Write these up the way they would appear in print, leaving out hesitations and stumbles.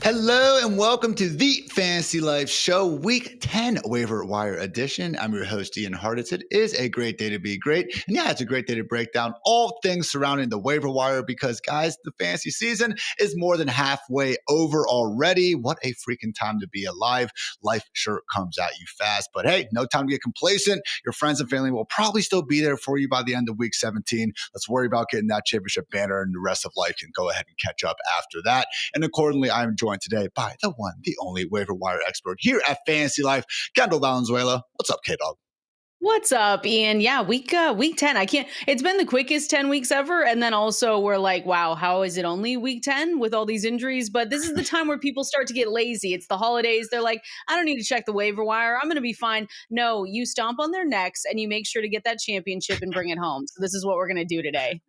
Hello and welcome to the Fantasy Life Show, Week 10 Waiver Wire Edition. I'm your host, Ian Hartitz. It is a great day to be great. And yeah, it's a great day to break down all things surrounding the waiver wire because, guys, the fantasy season is more than halfway over already. What a freaking time to be alive. Life sure comes at you fast. But hey, no time to get complacent. Your friends and family will probably still be there for you by the end of Week 17. Let's worry about getting that championship banner, and the rest of life can go ahead and catch up after that. And accordingly, I'm joined today by the one, the only waiver wire expert here at Fantasy Life, Kendall Valenzuela. What's up, K-Dog? What's up, Ian? Yeah, week 10. It's been the quickest 10 weeks ever. And then also we're like, wow, how is it only week 10 with all these injuries? But this is the time where people start to get lazy. It's the holidays. They're like, I don't need to check the waiver wire. I'm going to be fine. No, you stomp on their necks and you make sure to get that championship and bring it home. So this is what we're going to do today.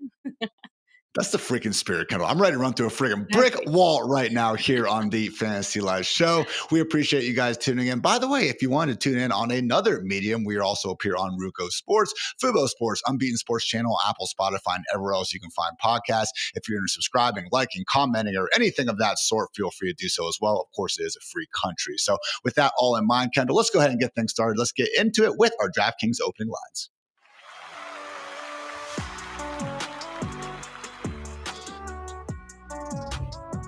That's the freaking spirit, Kendall. I'm ready to run through a freaking brick wall right now here on the Fantasy Live Show. We appreciate you guys tuning in. By the way, if you want to tune in on another medium, we are also up here on Ruco Sports, Fubo Sports, Unbeaten Sports Channel, Apple, Spotify, and everywhere else you can find podcasts. If you're into subscribing, liking, commenting, or anything of that sort, feel free to do so as well. Of course, it is a free country. So with that all in mind, Kendall, let's go ahead and get things started. Let's get into it with our DraftKings opening lines.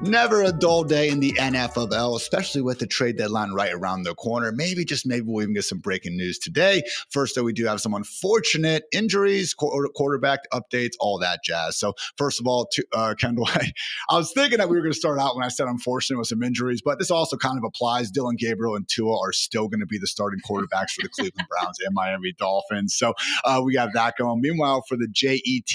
Never a dull day in the NFL, especially with the trade deadline right around the corner. Maybe we'll even get some breaking news today. First, though, we do have some unfortunate injuries, quarterback updates, all that jazz. So first of all, Kendall, I was thinking that we were going to start out when I said unfortunate with some injuries, but this also kind of applies. Dylan Gabriel and Tua are still going to be the starting quarterbacks for the Cleveland Browns and Miami Dolphins. So we have that going. Meanwhile, for the Jets,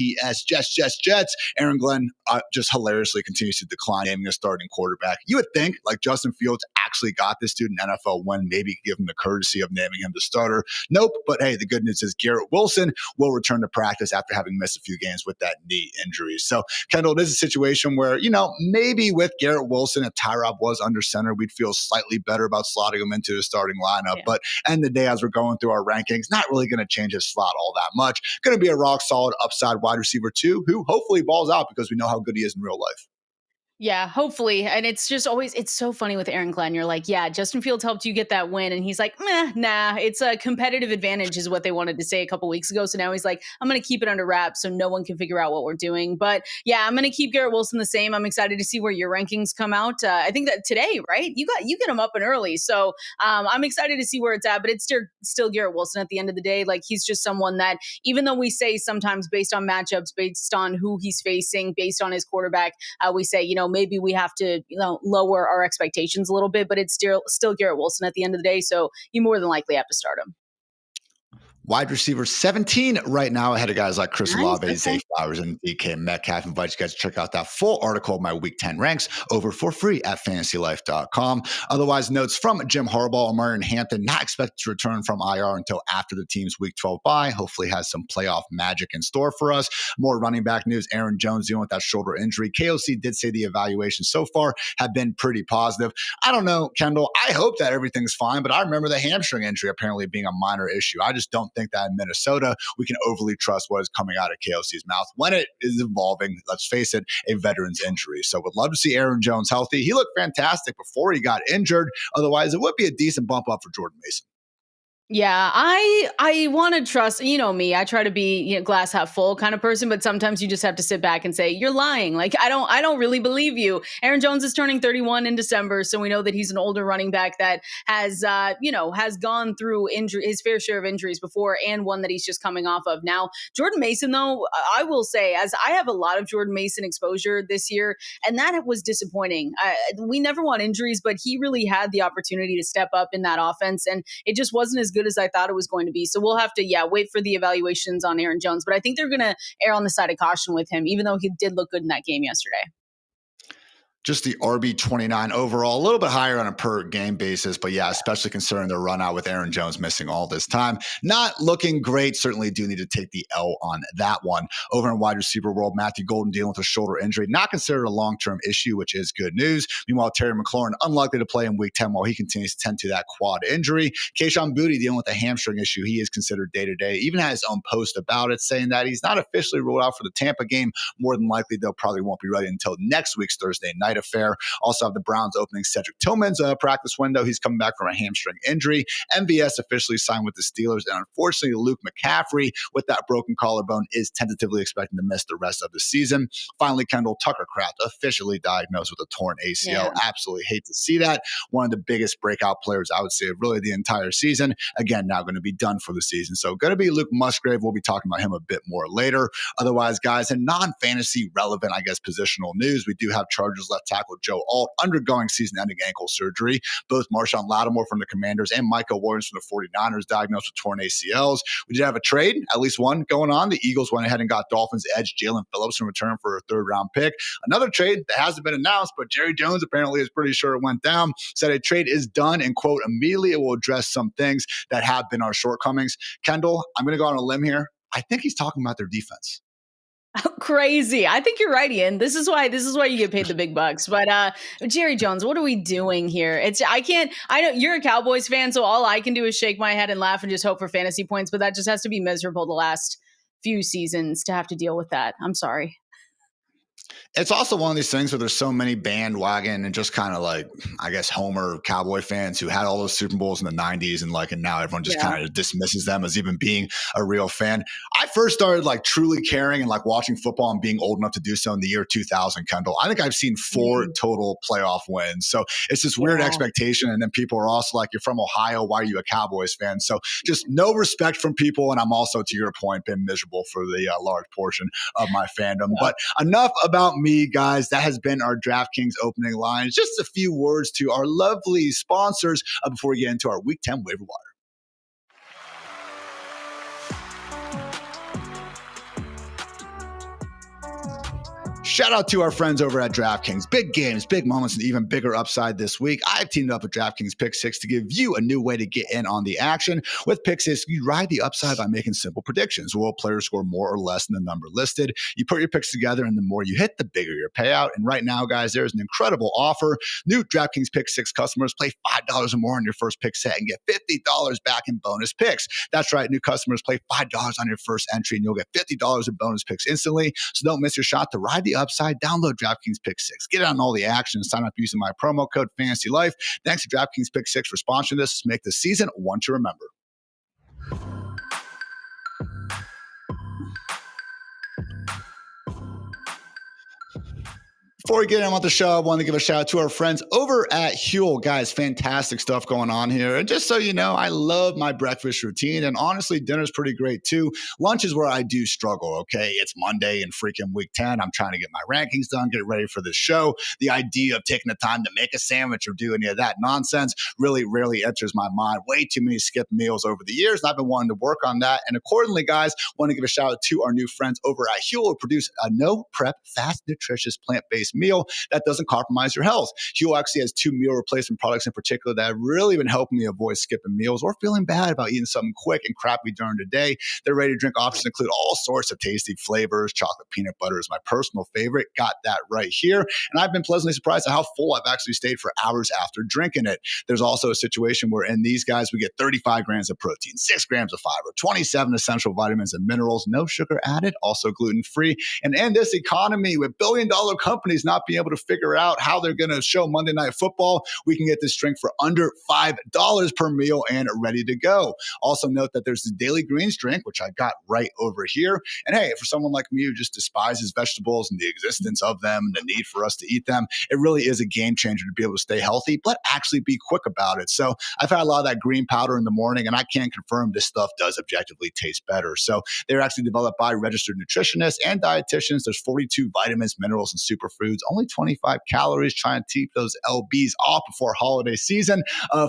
Aaron Glenn just hilariously continues to decline, naming a starting quarterback. You would think, like, Justin Fields actually got this dude an NFL win, maybe give him the courtesy of naming him the starter. Nope. But hey, the good news is Garrett Wilson will return to practice after having missed a few games with that knee injury. So, Kendall, this is a situation where, maybe with Garrett Wilson, if Tyrod was under center, we'd feel slightly better about slotting him into the starting lineup. Yeah. But end of the day, as we're going through our rankings, not really going to change his slot all that much. Going to be a rock solid upside wide receiver too, who hopefully balls out because we know how good he is in real life. Yeah, hopefully. And it's just always, it's so funny with Aaron Glenn. You're like, yeah, Justin Fields helped you get that win. And he's like, nah, it's a competitive advantage is what they wanted to say a couple weeks ago. So now he's like, I'm going to keep it under wraps so no one can figure out what we're doing. But yeah, I'm going to keep Garrett Wilson the same. I'm excited to see where your rankings come out. I think that today, right? You get him up and early. So I'm excited to see where it's at, but it's still Garrett Wilson at the end of the day. Like, he's just someone that, even though we say sometimes based on matchups, based on who he's facing, based on his quarterback, we say, maybe we have to, lower our expectations a little bit, but it's still Garrett Wilson at the end of the day. So you more than likely have to start him. Wide receiver 17 right now ahead of guys like Chris Olave, Zay Flowers, and DK Metcalf. Invite you guys to check out that full article of my Week 10 ranks over for free at fantasylife.com. Otherwise, notes from Jim Harbaugh, Omarion Hampton, not expected to return from IR until after the team's Week 12 bye. Hopefully has some playoff magic in store for us. More running back news, Aaron Jones dealing with that shoulder injury. KOC did say the evaluations so far have been pretty positive. I don't know, Kendall. I hope that everything's fine, but I remember the hamstring injury apparently being a minor issue. I just don't think that in Minnesota we can overly trust what is coming out of KOC's mouth when it is involving, let's face it, a veteran's injury. So would love to see Aaron Jones healthy. He looked fantastic before he got injured. Otherwise, it would be a decent bump up for Jordan Mason. Yeah, I want to trust, me, I try to be glass half full kind of person, but sometimes you just have to sit back and say, you're lying. Like, I don't really believe you. Aaron Jones is turning 31 in December. So we know that he's an older running back that has, has gone through his fair share of injuries before, and one that he's just coming off of. Now, Jordan Mason, though, I will say, as I have a lot of Jordan Mason exposure this year, and that was disappointing. We never want injuries, but he really had the opportunity to step up in that offense, and it just wasn't as good as I thought it was going to be. So we'll have to, wait for the evaluations on Aaron Jones. But I think they're going to err on the side of caution with him, even though he did look good in that game yesterday. Just the RB29 overall, a little bit higher on a per game basis, but yeah, especially considering the run out with Aaron Jones missing all this time. Not looking great. Certainly do need to take the L on that one. Over in wide receiver world, Matthew Golden dealing with a shoulder injury, not considered a long-term issue, which is good news. Meanwhile, Terry McLaurin unlikely to play in week 10 while he continues to tend to that quad injury. Kayshon Boutte dealing with a hamstring issue. He is considered day-to-day, even had his own post about it, saying that he's not officially ruled out for the Tampa game. More than likely, they'll probably won't be ready until next week's Thursday night night affair. Also have the Browns opening Cedric Tillman's practice window. He's coming back from a hamstring injury. MVS officially signed with the Steelers. And unfortunately, Luke McCaffrey with that broken collarbone is tentatively expecting to miss the rest of the season. Finally, Kendall Tucker-Craft officially diagnosed with a torn ACL. Yeah. Absolutely hate to see that. One of the biggest breakout players, I would say, of really the entire season. Again, now going to be done for the season. So going to be Luke Musgrave. We'll be talking about him a bit more later. Otherwise, guys, in non-fantasy relevant, I guess, positional news, we do have Chargers left tackle Joe Alt undergoing season-ending ankle surgery. Both Marshawn Lattimore from the Commanders and Michael Williams from the 49ers diagnosed with torn ACLs. We did have a trade, at least one going on. The Eagles went ahead and got Dolphins edge Jalen Phillips in return for a third-round pick. Another trade that hasn't been announced, but Jerry Jones apparently is pretty sure it went down, said a trade is done and, quote, immediately it will address some things that have been our shortcomings. Kendall, I'm going to go on a limb here. I think he's talking about their defense. Crazy. I think you're right, Ian. This is why you get paid the big bucks. But Jerry Jones, what are we doing here? I know you're a Cowboys fan, so all I can do is shake my head and laugh and just hope for fantasy points, but that just has to be miserable the last few seasons to have to deal with that. I'm sorry. It's also one of these things where there's so many bandwagon and just kind of like, I guess, Homer Cowboy fans who had all those Super Bowls in the 90s and now everyone just kind of dismisses them as even being a real fan. I first started truly caring and watching football and being old enough to do so in the year 2000, Kendall. I think I've seen 4 total playoff wins. So it's this weird expectation. And then people are also like, you're from Ohio. Why are you a Cowboys fan? So just no respect from people. And I'm also, to your point, been miserable for the large portion of my fandom. But enough about me, guys. That has been our DraftKings opening line. Just a few words to our lovely sponsors before we get into our Week 10 waiver wire. Shout out to our friends over at DraftKings. Big games, big moments, and even bigger upside this week. I've teamed up with DraftKings PickSix to give you a new way to get in on the action. With PickSix, you ride the upside by making simple predictions. Will players score more or less than the number listed? You put your picks together, and the more you hit, the bigger your payout. And right now, guys, there's an incredible offer. New DraftKings PickSix customers play $5 or more on your first pick set and get $50 back in bonus picks. That's right. New customers play $5 on your first entry, and you'll get $50 in bonus picks instantly. So don't miss your shot to ride the upside. Download DraftKings PickSix. Get on all the action and sign up using my promo code FANTASYLIFE. Thanks to DraftKings PickSix for sponsoring this. Make the season one to remember. Before we get in with the show, I want to give a shout out to our friends over at Huel. Guys, fantastic stuff going on here. And just so you know, I love my breakfast routine. And honestly, dinner's pretty great too. Lunch is where I do struggle, okay? It's Monday and freaking week 10. I'm trying to get my rankings done, get ready for the show. The idea of taking the time to make a sandwich or do any of that nonsense really rarely enters my mind. Way too many skipped meals over the years. And I've been wanting to work on that. And accordingly, guys, want to give a shout out to our new friends over at Huel who produce a no-prep, fast, nutritious, plant-based meal that doesn't compromise your health. Huel actually has 2 meal replacement products in particular that have really been helping me avoid skipping meals or feeling bad about eating something quick and crappy during the day. Their ready-to-drink options include all sorts of tasty flavors. Chocolate peanut butter is my personal favorite. Got that right here. And I've been pleasantly surprised at how full I've actually stayed for hours after drinking it. There's also a situation where in these guys, we get 35 grams of protein, 6 grams of fiber, 27 essential vitamins and minerals, no sugar added, also gluten-free. And in this economy with billion-dollar companies not being able to figure out how they're going to show Monday Night Football, we can get this drink for under $5 per meal and ready to go. Also note that there's the Daily Greens drink, which I got right over here. And hey, for someone like me who just despises vegetables and the existence of them and the need for us to eat them, it really is a game changer to be able to stay healthy, but actually be quick about it. So I've had a lot of that green powder in the morning, and I can confirm this stuff does objectively taste better. So they're actually developed by registered nutritionists and dietitians. There's 42 vitamins, minerals, and superfoods, only 25 calories. Try and keep those LBs off before holiday season.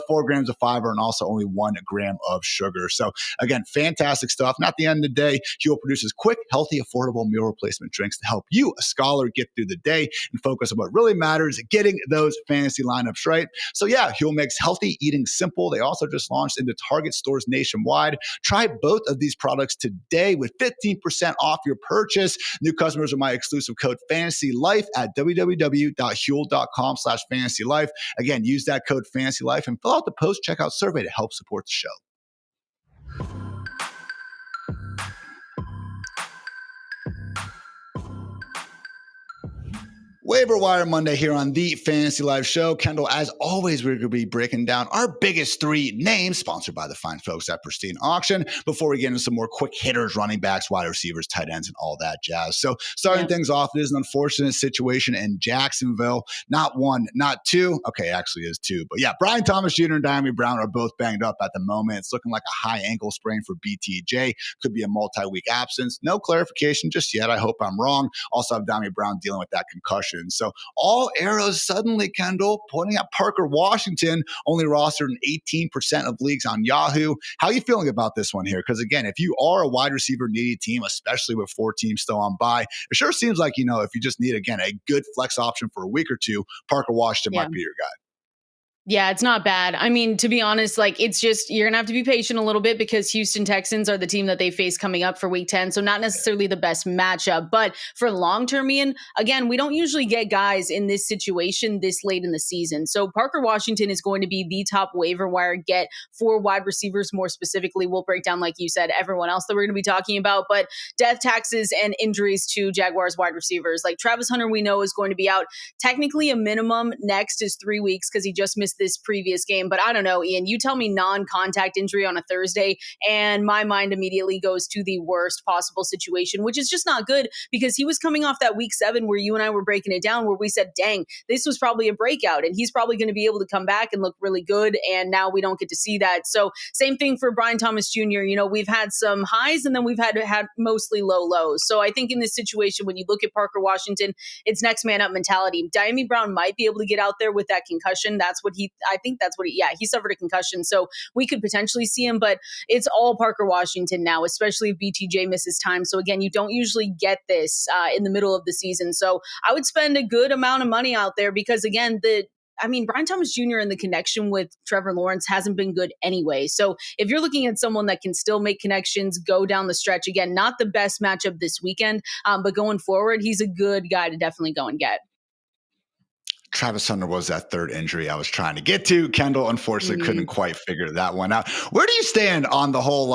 4 grams of fiber and also only 1 gram of sugar. So again, fantastic stuff. And at the end of the day, Huel produces quick, healthy, affordable meal replacement drinks to help you, a scholar, get through the day and focus on what really matters, getting those fantasy lineups right. So yeah, Huel makes healthy eating simple. They also just launched into Target stores nationwide. Try both of these products today with 15% off your purchase. New customers are my exclusive code FANTASYLIFE at www.huel.com/fantasylife. Again, use that code FANTASYLIFE and fill out the post-checkout survey to help support the show. Waiver Wire Monday here on the Fantasy Live Show. Kendall, as always, we're going to be breaking down our biggest three names, sponsored by the fine folks at Pristine Auction, before we get into some more quick hitters, running backs, wide receivers, tight ends, and all that jazz. So starting things off, it is an unfortunate situation in Jacksonville. Not one, not two. Okay, actually is two. But yeah, Brian Thomas Jr. and Demario Brown are both banged up at the moment. It's looking like a high ankle sprain for BTJ. Could be a multi-week absence. No clarification just yet. I hope I'm wrong. Also have Demario Brown dealing with that concussion. So all arrows suddenly, Kendall, pointing at Parker Washington, only rostered in 18% of leagues on Yahoo. How are you feeling about this one here? Because again, if you are a wide receiver needy team, especially with 4 teams still on bye, it sure seems like, if you just need, again, a good flex option for a week or two, Parker Washington might be your guy. Yeah, it's not bad. I mean, to be honest, it's just, you're going to have to be patient a little bit because Houston Texans are the team that they face coming up for week 10. So not necessarily the best matchup, but for long-term, Ian, again, we don't usually get guys in this situation this late in the season. So Parker Washington is going to be the top waiver wire get for wide receivers. More specifically, we'll break down, like you said, everyone else that we're going to be talking about, but death, taxes, and injuries to Jaguars wide receivers. Like Travis Hunter, we know is going to be out. Technically, a minimum next is 3 weeks because he just missed this previous game. But I don't know, Ian, you tell me non-contact injury on a Thursday, and my mind immediately goes to the worst possible situation, which is just not good because he was coming off that week 7 where you and I were breaking it down, where we said, dang, this was probably a breakout and he's probably going to be able to come back and look really good. And now we don't get to see that. So same thing for Brian Thomas Jr. We've had some highs and then we've had mostly low lows. So I think in this situation, when you look at Parker Washington, it's next man up mentality. Demario Brown might be able to get out there with that concussion. He suffered a concussion. So we could potentially see him, but it's all Parker Washington now, especially if BTJ misses time. So again, you don't usually get this in the middle of the season. So I would spend a good amount of money out there because again, Brian Thomas Jr. and the connection with Trevor Lawrence hasn't been good anyway. So if you're looking at someone that can still make connections, go down the stretch, again, not the best matchup this weekend, but going forward, he's a good guy to definitely go and get. Travis Hunter was that third injury I was trying to get to. Kendall, unfortunately, couldn't quite figure that one out. Where do you stand on the whole,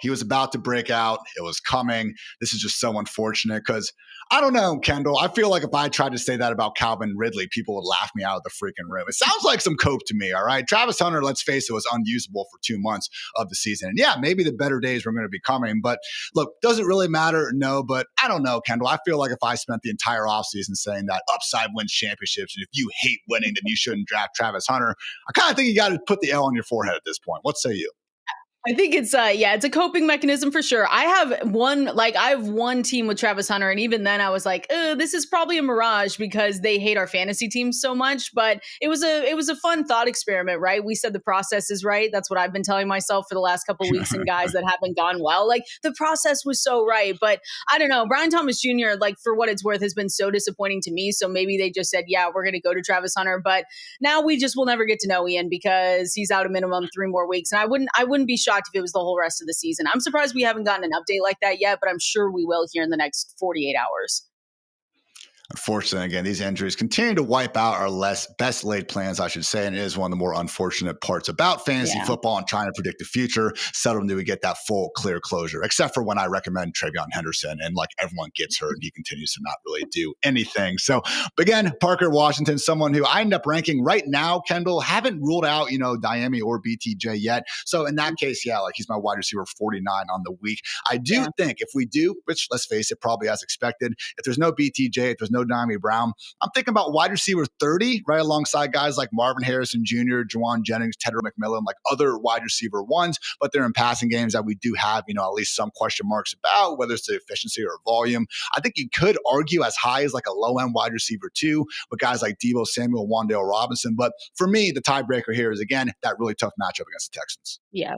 he was about to break out, it was coming, this is just so unfortunate? Because I don't know, Kendall. I feel like if I tried to say that about Calvin Ridley, people would laugh me out of the freaking room. It sounds like some cope to me, all right? Travis Hunter, let's face it, was unusable for 2 months of the season. And yeah, maybe the better days were going to be coming. But look, does it really matter? No, but I don't know, Kendall. I feel like if I spent the entire offseason saying that upside wins championships, and if you hate winning, then you shouldn't draft Travis Hunter, I kind of think you got to put the L on your forehead at this point. What say you? I think it's a coping mechanism for sure. I have one team with Travis Hunter, and even then I was like, this is probably a mirage because they hate our fantasy team so much. But it was a fun thought experiment, right? We said the process is right. That's what I've been telling myself for the last couple of weeks, and guys that haven't gone well. Like the process was so right, but I don't know. Brian Thomas Jr., for what it's worth, has been so disappointing to me. So maybe they just said, yeah, we're going to go to Travis Hunter, but now we just will never get to know Ian because he's out a minimum 3 more weeks, and I wouldn't be shocked if it was the whole rest of the season. I'm surprised we haven't gotten an update like that yet, but I'm sure we will here in the next 48 hours. Unfortunately, again, these injuries continue to wipe out our best laid plans, I should say, and it is one of the more unfortunate parts about fantasy football and trying to predict the future. Seldom do we get that full, clear closure, except for when I recommend TreVeyon Henderson, and everyone gets hurt and he continues to not really do anything. So, again, Parker Washington, someone who I end up ranking right now, Kendall, haven't ruled out, Demario or BTJ yet. So in that case, he's my wide receiver 49 on the week. I do think if we do, which let's face it, probably as expected, if there's no BTJ, if there's no Demario Brown, I'm thinking about wide receiver 30, right alongside guys like Marvin Harrison Jr., Juwan Jennings, Tedder McMillan, other wide receiver ones, but they're in passing games that we do have, at least some question marks about, whether it's the efficiency or volume. I think you could argue as high as a low-end wide receiver 2 with guys like Deebo Samuel, Wan'Dale Robinson. But for me, the tiebreaker here is, again, that really tough matchup against the Texans. Yeah.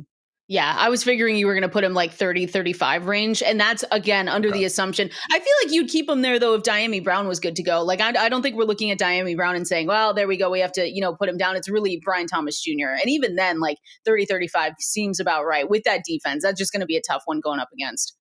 Yeah, I was figuring you were going to put him 30, 35 range. And that's, again, under the assumption. I feel like you'd keep him there, though, if Demario Brown was good to go. I don't think we're looking at Demario Brown and saying, well, there we go. We have to, put him down. It's really Brian Thomas Jr. And even then, 30, 35 seems about right with that defense. That's just going to be a tough one going up against.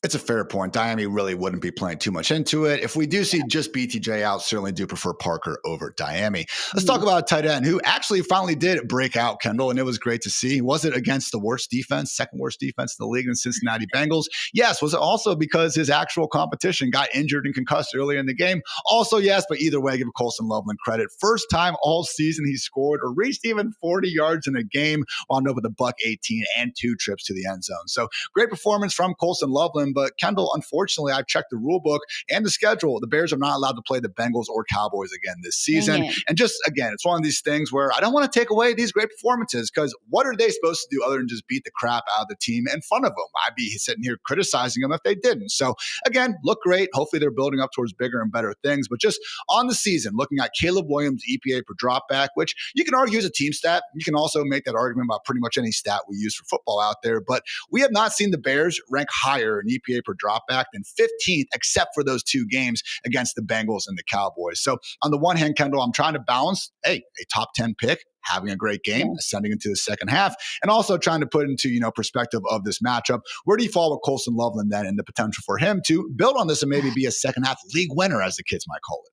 It's a fair point. Miami really wouldn't be playing too much into it. If we do see just BTJ out, certainly do prefer Parker over Miami. Let's talk about a tight end who actually finally did break out, Kendall, and it was great to see. Was it against the worst defense, second worst defense in the league in Cincinnati Bengals? Yes. Was it also because his actual competition got injured and concussed earlier in the game? Also, yes, but either way, give Colston Loveland credit. First time all season he scored or reached even 40 yards in a game, wound up with a $118 and 2 trips to the end zone. So great performance from Colston Loveland. But Kendall, unfortunately, I've checked the rule book and the schedule. The Bears are not allowed to play the Bengals or Cowboys again this season. And just, again, it's one of these things where I don't want to take away these great performances because what are they supposed to do other than just beat the crap out of the team in front of them? I'd be sitting here criticizing them if they didn't. So, again, look great. Hopefully they're building up towards bigger and better things. But just on the season, looking at Caleb Williams' EPA per dropback, which you can argue is a team stat. You can also make that argument about pretty much any stat we use for football out there. But we have not seen the Bears rank higher in EPA per dropback than 15th, except for those 2 games against the Bengals and the Cowboys. So on the one hand, Kendall, I'm trying to balance, a top 10 pick, having a great game, ascending into the second half, and also trying to put into, perspective of this matchup. Where do you fall with Colston Loveland then and the potential for him to build on this and maybe be a second half league winner, as the kids might call it?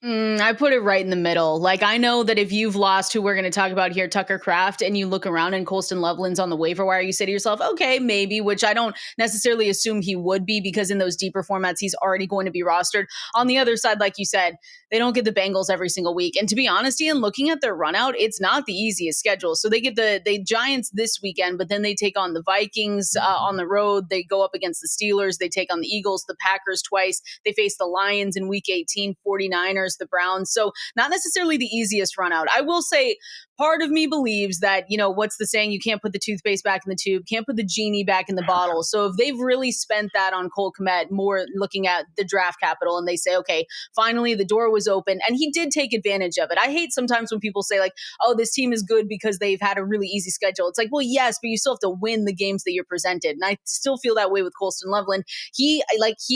I put it right in the middle. Like, I know that if you've lost who we're going to talk about here, Tucker Kraft, and you look around and Colston Loveland's on the waiver wire, you say to yourself, okay, maybe, which I don't necessarily assume he would be because in those deeper formats, he's already going to be rostered. On the other side, like you said, they don't get the Bengals every single week. And to be honest, Ian, looking at their run out, it's not the easiest schedule. So they get the Giants this weekend, but then they take on the Vikings on the road. They go up against the Steelers. They take on the Eagles, the Packers twice. They face the Lions in week 18, 49ers, the Browns. So not necessarily the easiest run out. I will say part of me believes that, what's the saying? You can't put the toothpaste back in the tube, can't put the genie back in the bottle. So if they've really spent that on Cole Kmet, more looking at the draft capital, and they say, okay, finally the door was open, and he did take advantage of it. I hate sometimes when people say like, oh, this team is good because they've had a really easy schedule. It's like, well, yes, but you still have to win the games that you're presented. And I still feel that way with Colston Loveland. He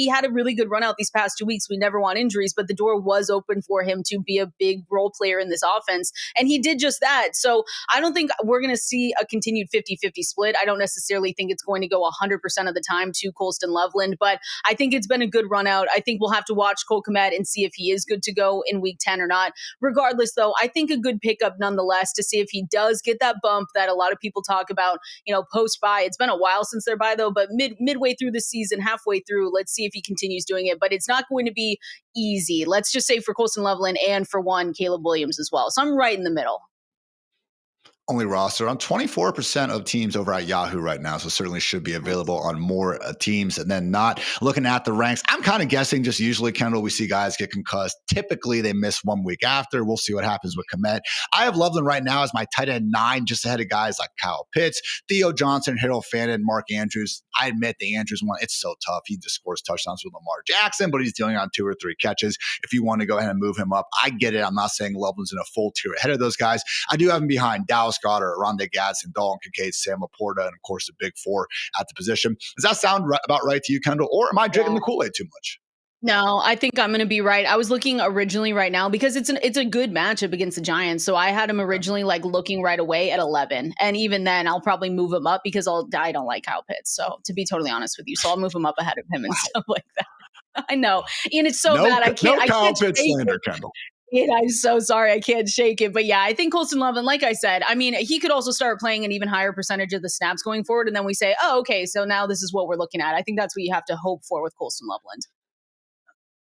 had a really good run out these past 2 weeks. We never want injuries, but the door was open for him to be a big role player in this offense. And he did just that. So I don't think we're going to see a continued 50-50 split. I don't necessarily think it's going to go 100% of the time to Colston Loveland, but I think it's been a good run out. I think we'll have to watch Cole Kmet and see if he is good to go in week 10 or not. Regardless, though, I think a good pickup nonetheless to see if he does get that bump that a lot of people talk about, post-bye. It's been a while since they're bye, though, but midway through the season, halfway through, let's see if he continues doing it. But it's not going to be easy. Let's just say for Colston Loveland and for one, Caleb Williams as well. So I'm right in the middle. Only roster on 24% of teams over at Yahoo right now, so certainly should be available on more teams and then not. Looking at the ranks, I'm kind of guessing just usually, Kendall, we see guys get concussed. Typically, they miss 1 week after. We'll see what happens with Kmet. I have Loveland right now as my tight end 9, just ahead of guys like Kyle Pitts, Theo Johnson, Harold Fannin, Mark Andrews. I admit the Andrews one, it's so tough. He just scores touchdowns with Lamar Jackson, but he's dealing on 2 or 3 catches. If you want to go ahead and move him up, I get it. I'm not saying Loveland's in a full tier ahead of those guys. I do have him behind Dallas Goedert, Rondé Gadsden, Dalton Kincaid, Sam Laporta, and of course the big 4 at the position. Does that sound about right to you, Kendall? Or am I drinking the Kool-Aid too much? No, I think I'm going to be right. I was looking originally right now because it's a good matchup against the Giants. So I had him originally looking right away at 11. And even then I'll probably move him up because I don't like Kyle Pitts. So to be totally honest with you, so I'll move him up ahead of him and stuff like that. I know. And it's so bad. I can't. No Kyle Pitts slander, it. Kendall. I'm so sorry. I can't shake it. But yeah, I think Colston Loveland, like I said, I mean, he could also start playing an even higher percentage of the snaps going forward. And then we say, oh, okay, so now this is what we're looking at. I think that's what you have to hope for with Colston Loveland.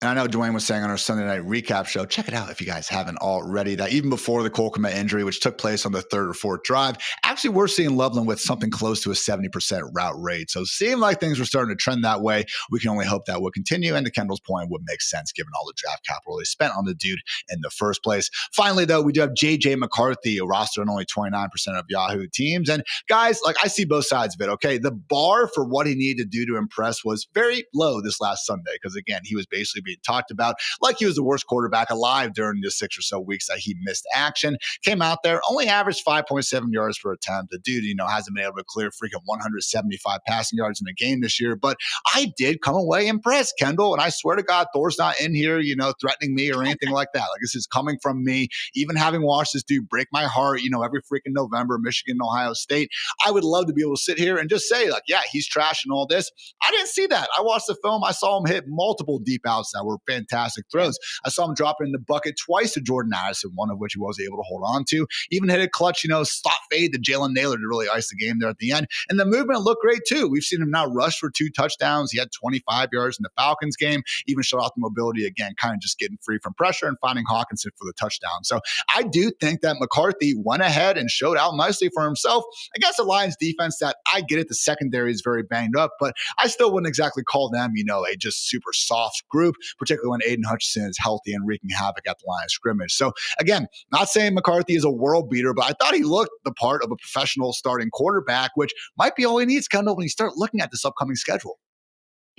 And I know Dwayne was saying on our Sunday night recap show, check it out if you guys haven't already, that even before the Cole Kmet injury, which took place on the 3rd or 4th drive, actually we're seeing Loveland with something close to a 70% route rate. So seemed like things were starting to trend that way. We can only hope that will continue. And to Kendall's point, would make sense given all the draft capital they spent on the dude in the first place. Finally, though, we do have JJ McCarthy, a roster on only 29% of Yahoo teams. And guys, I see both sides of it, okay? The bar for what he needed to do to impress was very low this last Sunday because, again, he was basically being talked about like he was the worst quarterback alive during the 6 or so weeks that he missed action. Came out there, only averaged 5.7 yards per attempt. The dude, hasn't been able to clear freaking 175 passing yards in a game this year. But I did come away impressed, Kendall. And I swear to God, Thor's not in here, threatening me or anything like that. Like, this is coming from me. Even having watched this dude break my heart, every freaking November, Michigan, Ohio State, I would love to be able to sit here and just say, like, yeah, he's trash and all this. I didn't see that. I watched the film. I saw him hit multiple deep outs that were fantastic throws. I saw him drop in the bucket twice to Jordan Addison, one of which he was able to hold on to. Even hit a clutch, stop fade to Jalen Naylor to really ice the game there at the end. And the movement looked great too. We've seen him now rush for 2 touchdowns. He had 25 yards in the Falcons game, even showed off the mobility again, kind of just getting free from pressure and finding Hawkinson for the touchdown. So I do think that McCarthy went ahead and showed out nicely for himself against the Lions defense that I get it. The secondary is very banged up, but I still wouldn't exactly call them, a just super soft group, particularly when Aiden Hutchinson is healthy and wreaking havoc at the line of scrimmage. So again, not saying McCarthy is a world beater, but I thought he looked the part of a professional starting quarterback, which might be all he needs, Kendall, when you start looking at this upcoming schedule.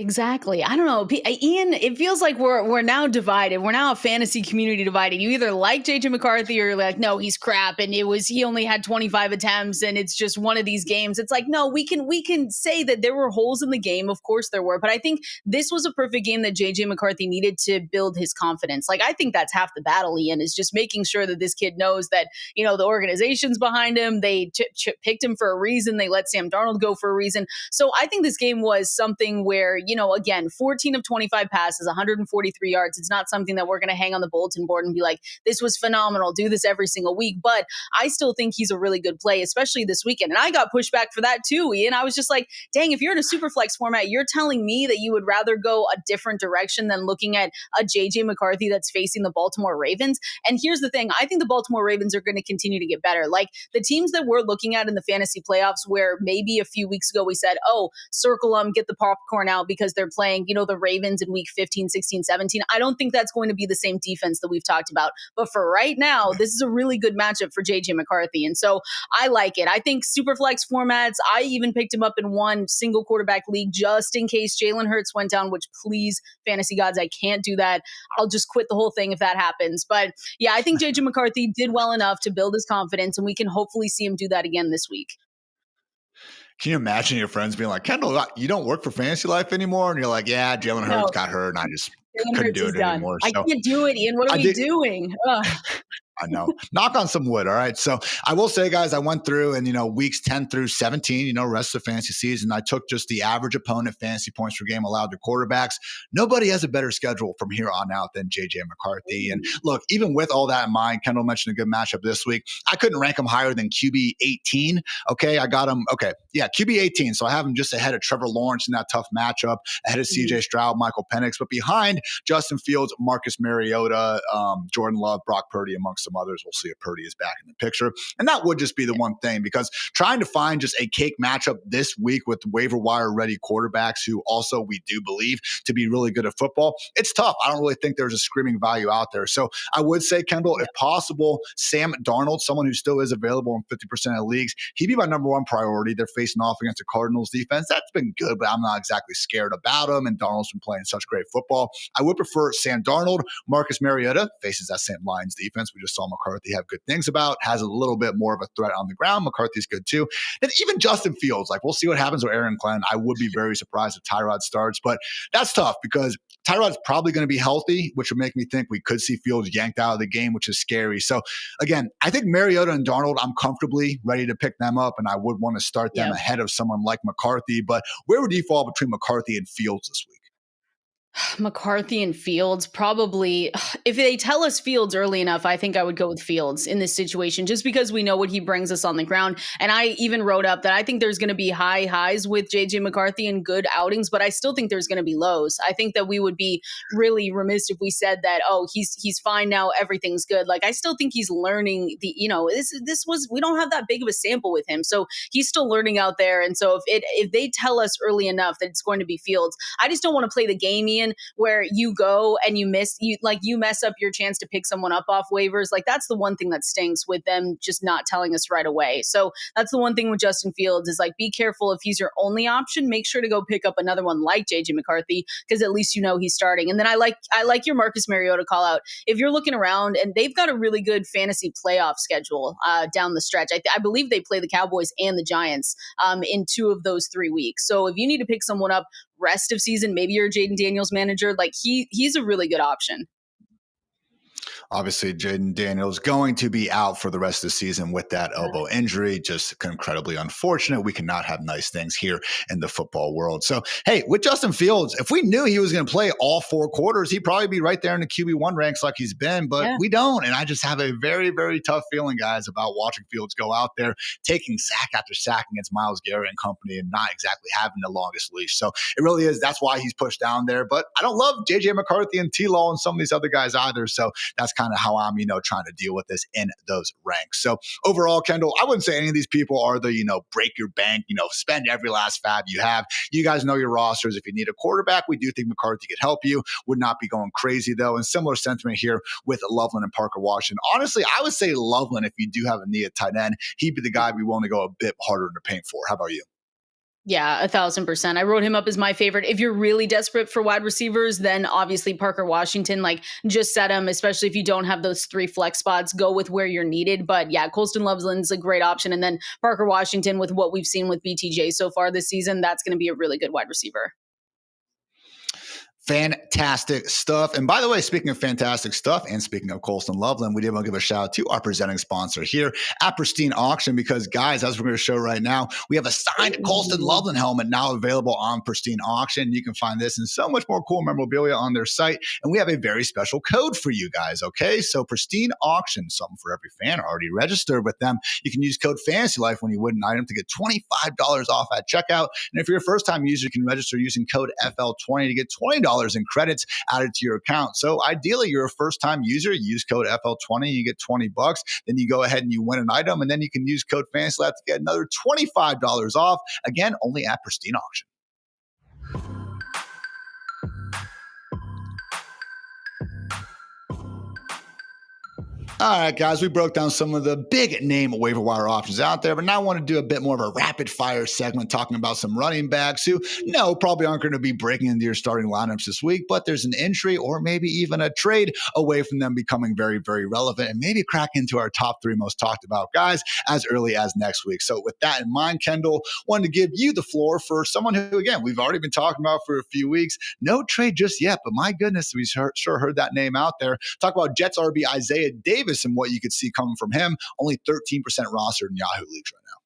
Exactly. I don't know. Ian, it feels like we're now divided. We're now a fantasy community divided. You either like JJ McCarthy or you're like, no, he's crap. And he only had 25 attempts and it's just one of these games. It's like, no, we can say that there were holes in the game. Of course there were. But I think this was a perfect game that JJ McCarthy needed to build his confidence. Like, I think that's half the battle, Ian, is just making sure that this kid knows that, the organization's behind him. They picked him for a reason. They let Sam Darnold go for a reason. So I think this game was something where, again, 14 of 25 passes, 143 yards. It's not something that we're going to hang on the bulletin board and be like, this was phenomenal. Do this every single week. But I still think he's a really good play, especially this weekend. And I got pushback for that too, Ian. I was just like, dang, if you're in a super flex format, you're telling me that you would rather go a different direction than looking at a JJ McCarthy that's facing the Baltimore Ravens. And here's the thing. I think the Baltimore Ravens are going to continue to get better. Like, the teams that we're looking at in the fantasy playoffs, where maybe a few weeks ago we said, oh, circle them, get the popcorn out because they're playing, the Ravens in week 15, 16, 17. I don't think that's going to be the same defense that we've talked about. But for right now, this is a really good matchup for JJ McCarthy. And so I like it. I think super flex formats, I even picked him up in one single quarterback league just in case Jalen Hurts went down, which please, fantasy gods, I can't do that. I'll just quit the whole thing if that happens. But yeah, I think JJ McCarthy did well enough to build his confidence, and we can hopefully see him do that again this week. Can you imagine your friends being like, Kendall, you don't work for Fantasy Life anymore? And you're like, yeah, Jalen Hurts got hurt and I just couldn't do it anymore. I can't do it, Ian. What are we doing? I know. Knock on some wood. All right. So I will say, guys, I went through and, weeks 10 through 17, rest of the fantasy season, I took just the average opponent fantasy points per game allowed to quarterbacks. Nobody has a better schedule from here on out than JJ McCarthy. And look, even with all that in mind, Kendall mentioned a good matchup this week. I couldn't rank him higher than QB 18. Okay. I got him. Okay. Yeah. QB 18. So I have him just ahead of Trevor Lawrence in that tough matchup, ahead of CJ Stroud, Michael Penix, but behind Justin Fields, Marcus Mariota, Jordan Love, Brock Purdy, amongst some others. We'll see if Purdy is back in the picture. And that would just be the one thing, because trying to find just a cake matchup this week with waiver wire ready quarterbacks who also we do believe to be really good at football, it's tough. I don't really think there's a screaming value out there. So I would say, Kendall, if possible, Sam Darnold, someone who still is available in 50% of leagues, he'd be my number one priority. They're facing off against the Cardinals defense. That's been good, but I'm not exactly scared about him. And Darnold's been playing such great football. I would prefer Sam Darnold. Marcus Mariota faces that same Lions defense. We just saw McCarthy have good things about, has a little bit more of a threat on the ground. McCarthy's good too. And even Justin Fields, like, we'll see what happens with Aaron Glenn. I would be very surprised if Tyrod starts, but that's tough because Tyrod's probably going to be healthy, which would make me think we could see Fields yanked out of the game, which is scary. So again, I think Mariota and Darnold, I'm comfortably ready to pick them up, and I would want to start them ahead of someone like McCarthy. But where would you fall between McCarthy and Fields this week? McCarthy and Fields, probably. If they tell us Fields early enough, I think I would go with Fields in this situation, just because we know what he brings us on the ground. And I even wrote up that I think there's going to be high highs with JJ McCarthy and good outings, but I still think there's going to be lows. I think that we would be really remiss if we said that, oh, he's fine now, everything's good. Like, I still think he's learning we don't have that big of a sample with him. So he's still learning out there. And so if they tell us early enough that it's going to be Fields, I just don't want to play the game, Ian, season where you go and you mess up your chance to pick someone up off waivers. Like, that's the one thing that stinks with them just not telling us right away. So that's the one thing with Justin Fields is, like, be careful if he's your only option. Make sure to go pick up another one like JJ McCarthy, because at least you know he's starting. And then I like your Marcus Mariota call out. If you're looking around, and they've got a really good fantasy playoff schedule down the stretch. I believe they play the Cowboys and the Giants in 2 of those 3 weeks. So if you need to pick someone up rest of season, maybe you're a Jaden Daniels manager, like he's a really good option. Obviously, Jaden Daniels going to be out for the rest of the season with that elbow injury. Just incredibly unfortunate. We cannot have nice things here in the football world. So, hey, with Justin Fields, if we knew he was going to play all 4 quarters, he'd probably be right there in the QB1 ranks like he's been, but we don't. And I just have a very, very tough feeling, guys, about watching Fields go out there, taking sack after sack against Myles Garrett and company and not exactly having the longest leash. So it really is. That's why he's pushed down there. But I don't love JJ McCarthy and T-Law and some of these other guys either. So that's kind of how I'm, trying to deal with this in those ranks. So overall, Kendall, I wouldn't say any of these people are the, break your bank, spend every last fab you have. You guys know your rosters. If you need a quarterback, we do think McCarthy could help you. Would not be going crazy though. And similar sentiment here with Loveland and Parker Washington. Honestly, I would say Loveland, if you do have a need at tight end, he'd be the guy we want to go a bit harder in the paint for. How about you? Yeah, 1,000%. I wrote him up as my favorite. If you're really desperate for wide receivers, then obviously Parker Washington, just set him, especially if you don't have those 3 flex spots, go with where you're needed. But yeah, Colston Loveland's a great option. And then Parker Washington, with what we've seen with BTJ so far this season, that's going to be a really good wide receiver. Fantastic stuff. And by the way, speaking of fantastic stuff and speaking of Colston Loveland, we did want to give a shout out to our presenting sponsor here at Pristine Auction, because guys, as we're going to show right now, we have a signed Colston Loveland helmet now available on Pristine Auction. You can find this and so much more cool memorabilia on their site. And we have a very special code for you guys. Okay. So Pristine Auction, something for every fan, already registered with them. You can use code Fantasy Life when you win an item to get $25 off at checkout. And if you're a first time user, you can register using code FL20 to get $20 in credits added to your account. So ideally, you're a first-time user, you use code FL20, you get $20. Then you go ahead and you win an item, and then you can use code Fantasy Lab to get another $25 off. Again, only at Pristine Auction. All right, guys, we broke down some of the big name waiver wire options out there, but now I want to do a bit more of a rapid fire segment talking about some running backs who, probably aren't going to be breaking into your starting lineups this week, but there's an injury or maybe even a trade away from them becoming very, very relevant and maybe crack into our top 3 most talked about guys as early as next week. So with that in mind, Kendall, wanted to give you the floor for someone who, again, we've already been talking about for a few weeks. No trade just yet, but my goodness, we sure heard that name out there. Talk about Jets RB Isaiah Davis and what you could see coming from him. Only 13% rostered in Yahoo leagues right now.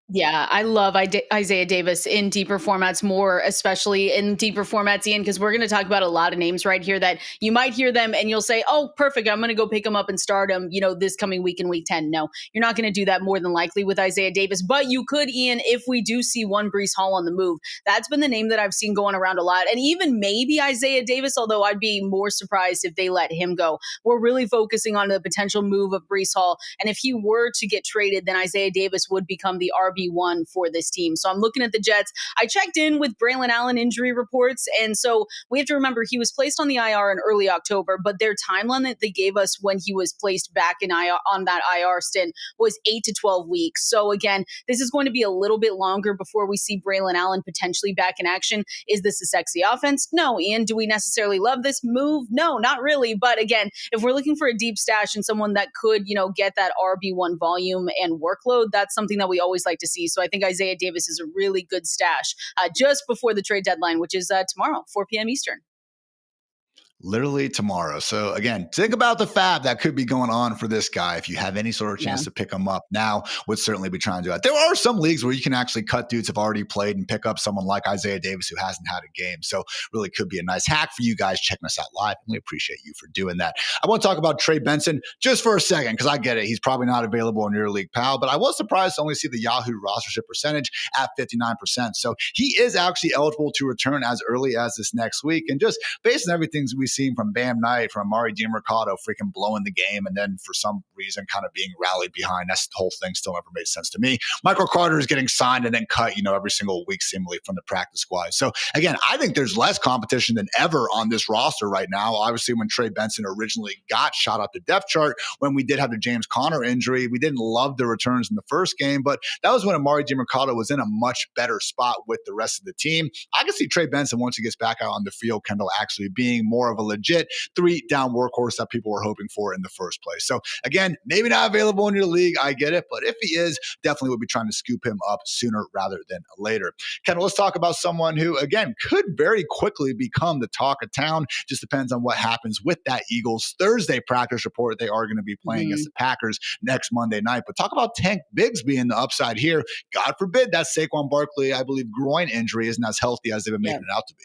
Yeah, I love Isaiah Davis in deeper formats more, especially in deeper formats, Ian, because we're going to talk about a lot of names right here that you might hear them and you'll say, oh, perfect, I'm going to go pick him up and start him, this coming week in week 10. No, you're not going to do that more than likely with Isaiah Davis, but you could, Ian, if we do see one Breece Hall on the move. That's been the name that I've seen going around a lot. And even maybe Isaiah Davis, although I'd be more surprised if they let him go. We're really focusing on the potential move of Breece Hall. And if he were to get traded, then Isaiah Davis would become the RB1 for this team. So I'm looking at the Jets. I checked in with Braylon Allen injury reports. And so we have to remember he was placed on the IR in early October, but their timeline that they gave us when he was placed back in IR on that IR stint was 8 to 12 weeks. So again, this is going to be a little bit longer before we see Braylon Allen potentially back in action. Is this a sexy offense? No. Ian, do we necessarily love this move? No, not really. But again, if we're looking for a deep stash and someone that could, get that RB1 volume and workload, that's something that we always like to see. So I think Isaiah Davis is a really good stash just before the trade deadline, which is tomorrow, 4 p.m. Eastern. Literally tomorrow. So again, think about the fab that could be going on for this guy. If you have any sort of chance to pick him up now, would certainly be trying to do that. There are some leagues where you can actually cut dudes who've already played and pick up someone like Isaiah Davis who hasn't had a game. So really could be a nice hack for you guys checking us out live. And we appreciate you for doing that. I want to talk about Trey Benson just for a second, because I get it. He's probably not available in your league, pal, but I was surprised to only see the Yahoo rostership percentage at 59%. So he is actually eligible to return as early as this next week. And just based on everything we've we've seen from Bam Knight, from Amari DiMercado freaking blowing the game, and then for some reason kind of being rallied behind. That's the whole thing still never made sense to me. Michael Carter is getting signed and then cut, every single week seemingly from the practice squad. So again, I think there's less competition than ever on this roster right now. Obviously, when Trey Benson originally got shot up the depth chart, when we did have the James Conner injury, we didn't love the returns in the first game, but that was when Amari DiMercado was in a much better spot with the rest of the team. I can see Trey Benson, once he gets back out on the field, Kendall, actually being more of a legit 3-down workhorse that people were hoping for in the first place. So again, maybe not available in your league, I get it, but if he is, definitely would be trying to scoop him up sooner rather than later. Kendall, let's talk about someone who, again, could very quickly become the talk of town. Just depends on what happens with that Eagles Thursday practice report. They are going to be playing against the Packers next Monday night. But talk about Tank Bigsby in the upside here. God forbid that Saquon Barkley, I believe, groin injury isn't as healthy as they've been making it out to be.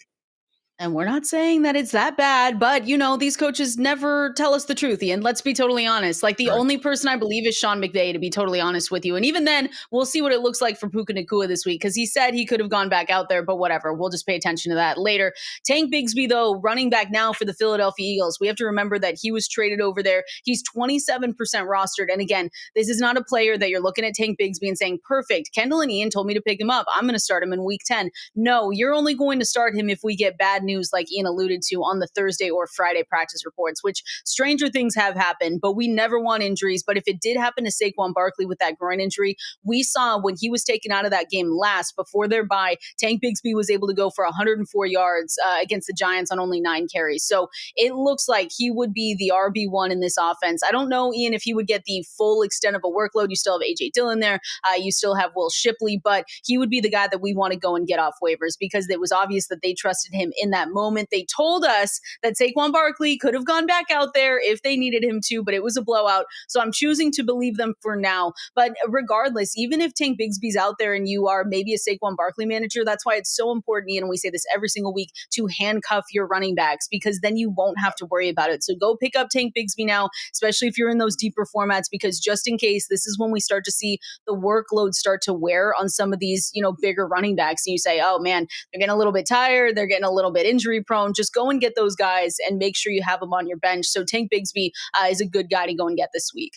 And we're not saying that it's that bad, but these coaches never tell us the truth, Ian. Let's be totally honest. Like the only person I believe is Sean McVay, to be totally honest with you. And even then, we'll see what it looks like for Puka Nacua this week, because he said he could have gone back out there, but whatever. We'll just pay attention to that later. Tank Bigsby, though, running back now for the Philadelphia Eagles. We have to remember that he was traded over there. He's 27% rostered. And again, this is not a player that you're looking at Tank Bigsby and saying, perfect, Kendall and Ian told me to pick him up. I'm going to start him in week 10. No, you're only going to start him if we get bad news, like Ian alluded to, on the Thursday or Friday practice reports, which stranger things have happened, but we never want injuries. But if it did happen to Saquon Barkley with that groin injury, we saw when he was taken out of that game last before their bye, Tank Bigsby was able to go for 104 yards against the Giants on only 9 carries. So it looks like he would be the RB1 in this offense. I don't know, Ian, if he would get the full extent of a workload. You still have A.J. Dillon there. You still have Will Shipley, but he would be the guy that we want to go and get off waivers, because it was obvious that they trusted him in that moment. They told us that Saquon Barkley could have gone back out there if they needed him to, but it was a blowout. So I'm choosing to believe them for now. But regardless, even if Tank Bigsby's out there and you are maybe a Saquon Barkley manager, that's why it's so important, Ian, and we say this every single week, to handcuff your running backs, because then you won't have to worry about it. So go pick up Tank Bigsby now, especially if you're in those deeper formats, because just in case, this is when we start to see the workload start to wear on some of these, bigger running backs. And you say, oh man, they're getting a little bit tired. They're getting a little bit injury prone. Just go and get those guys and make sure you have them on your bench. So Tank Bigsby is a good guy to go and get this week.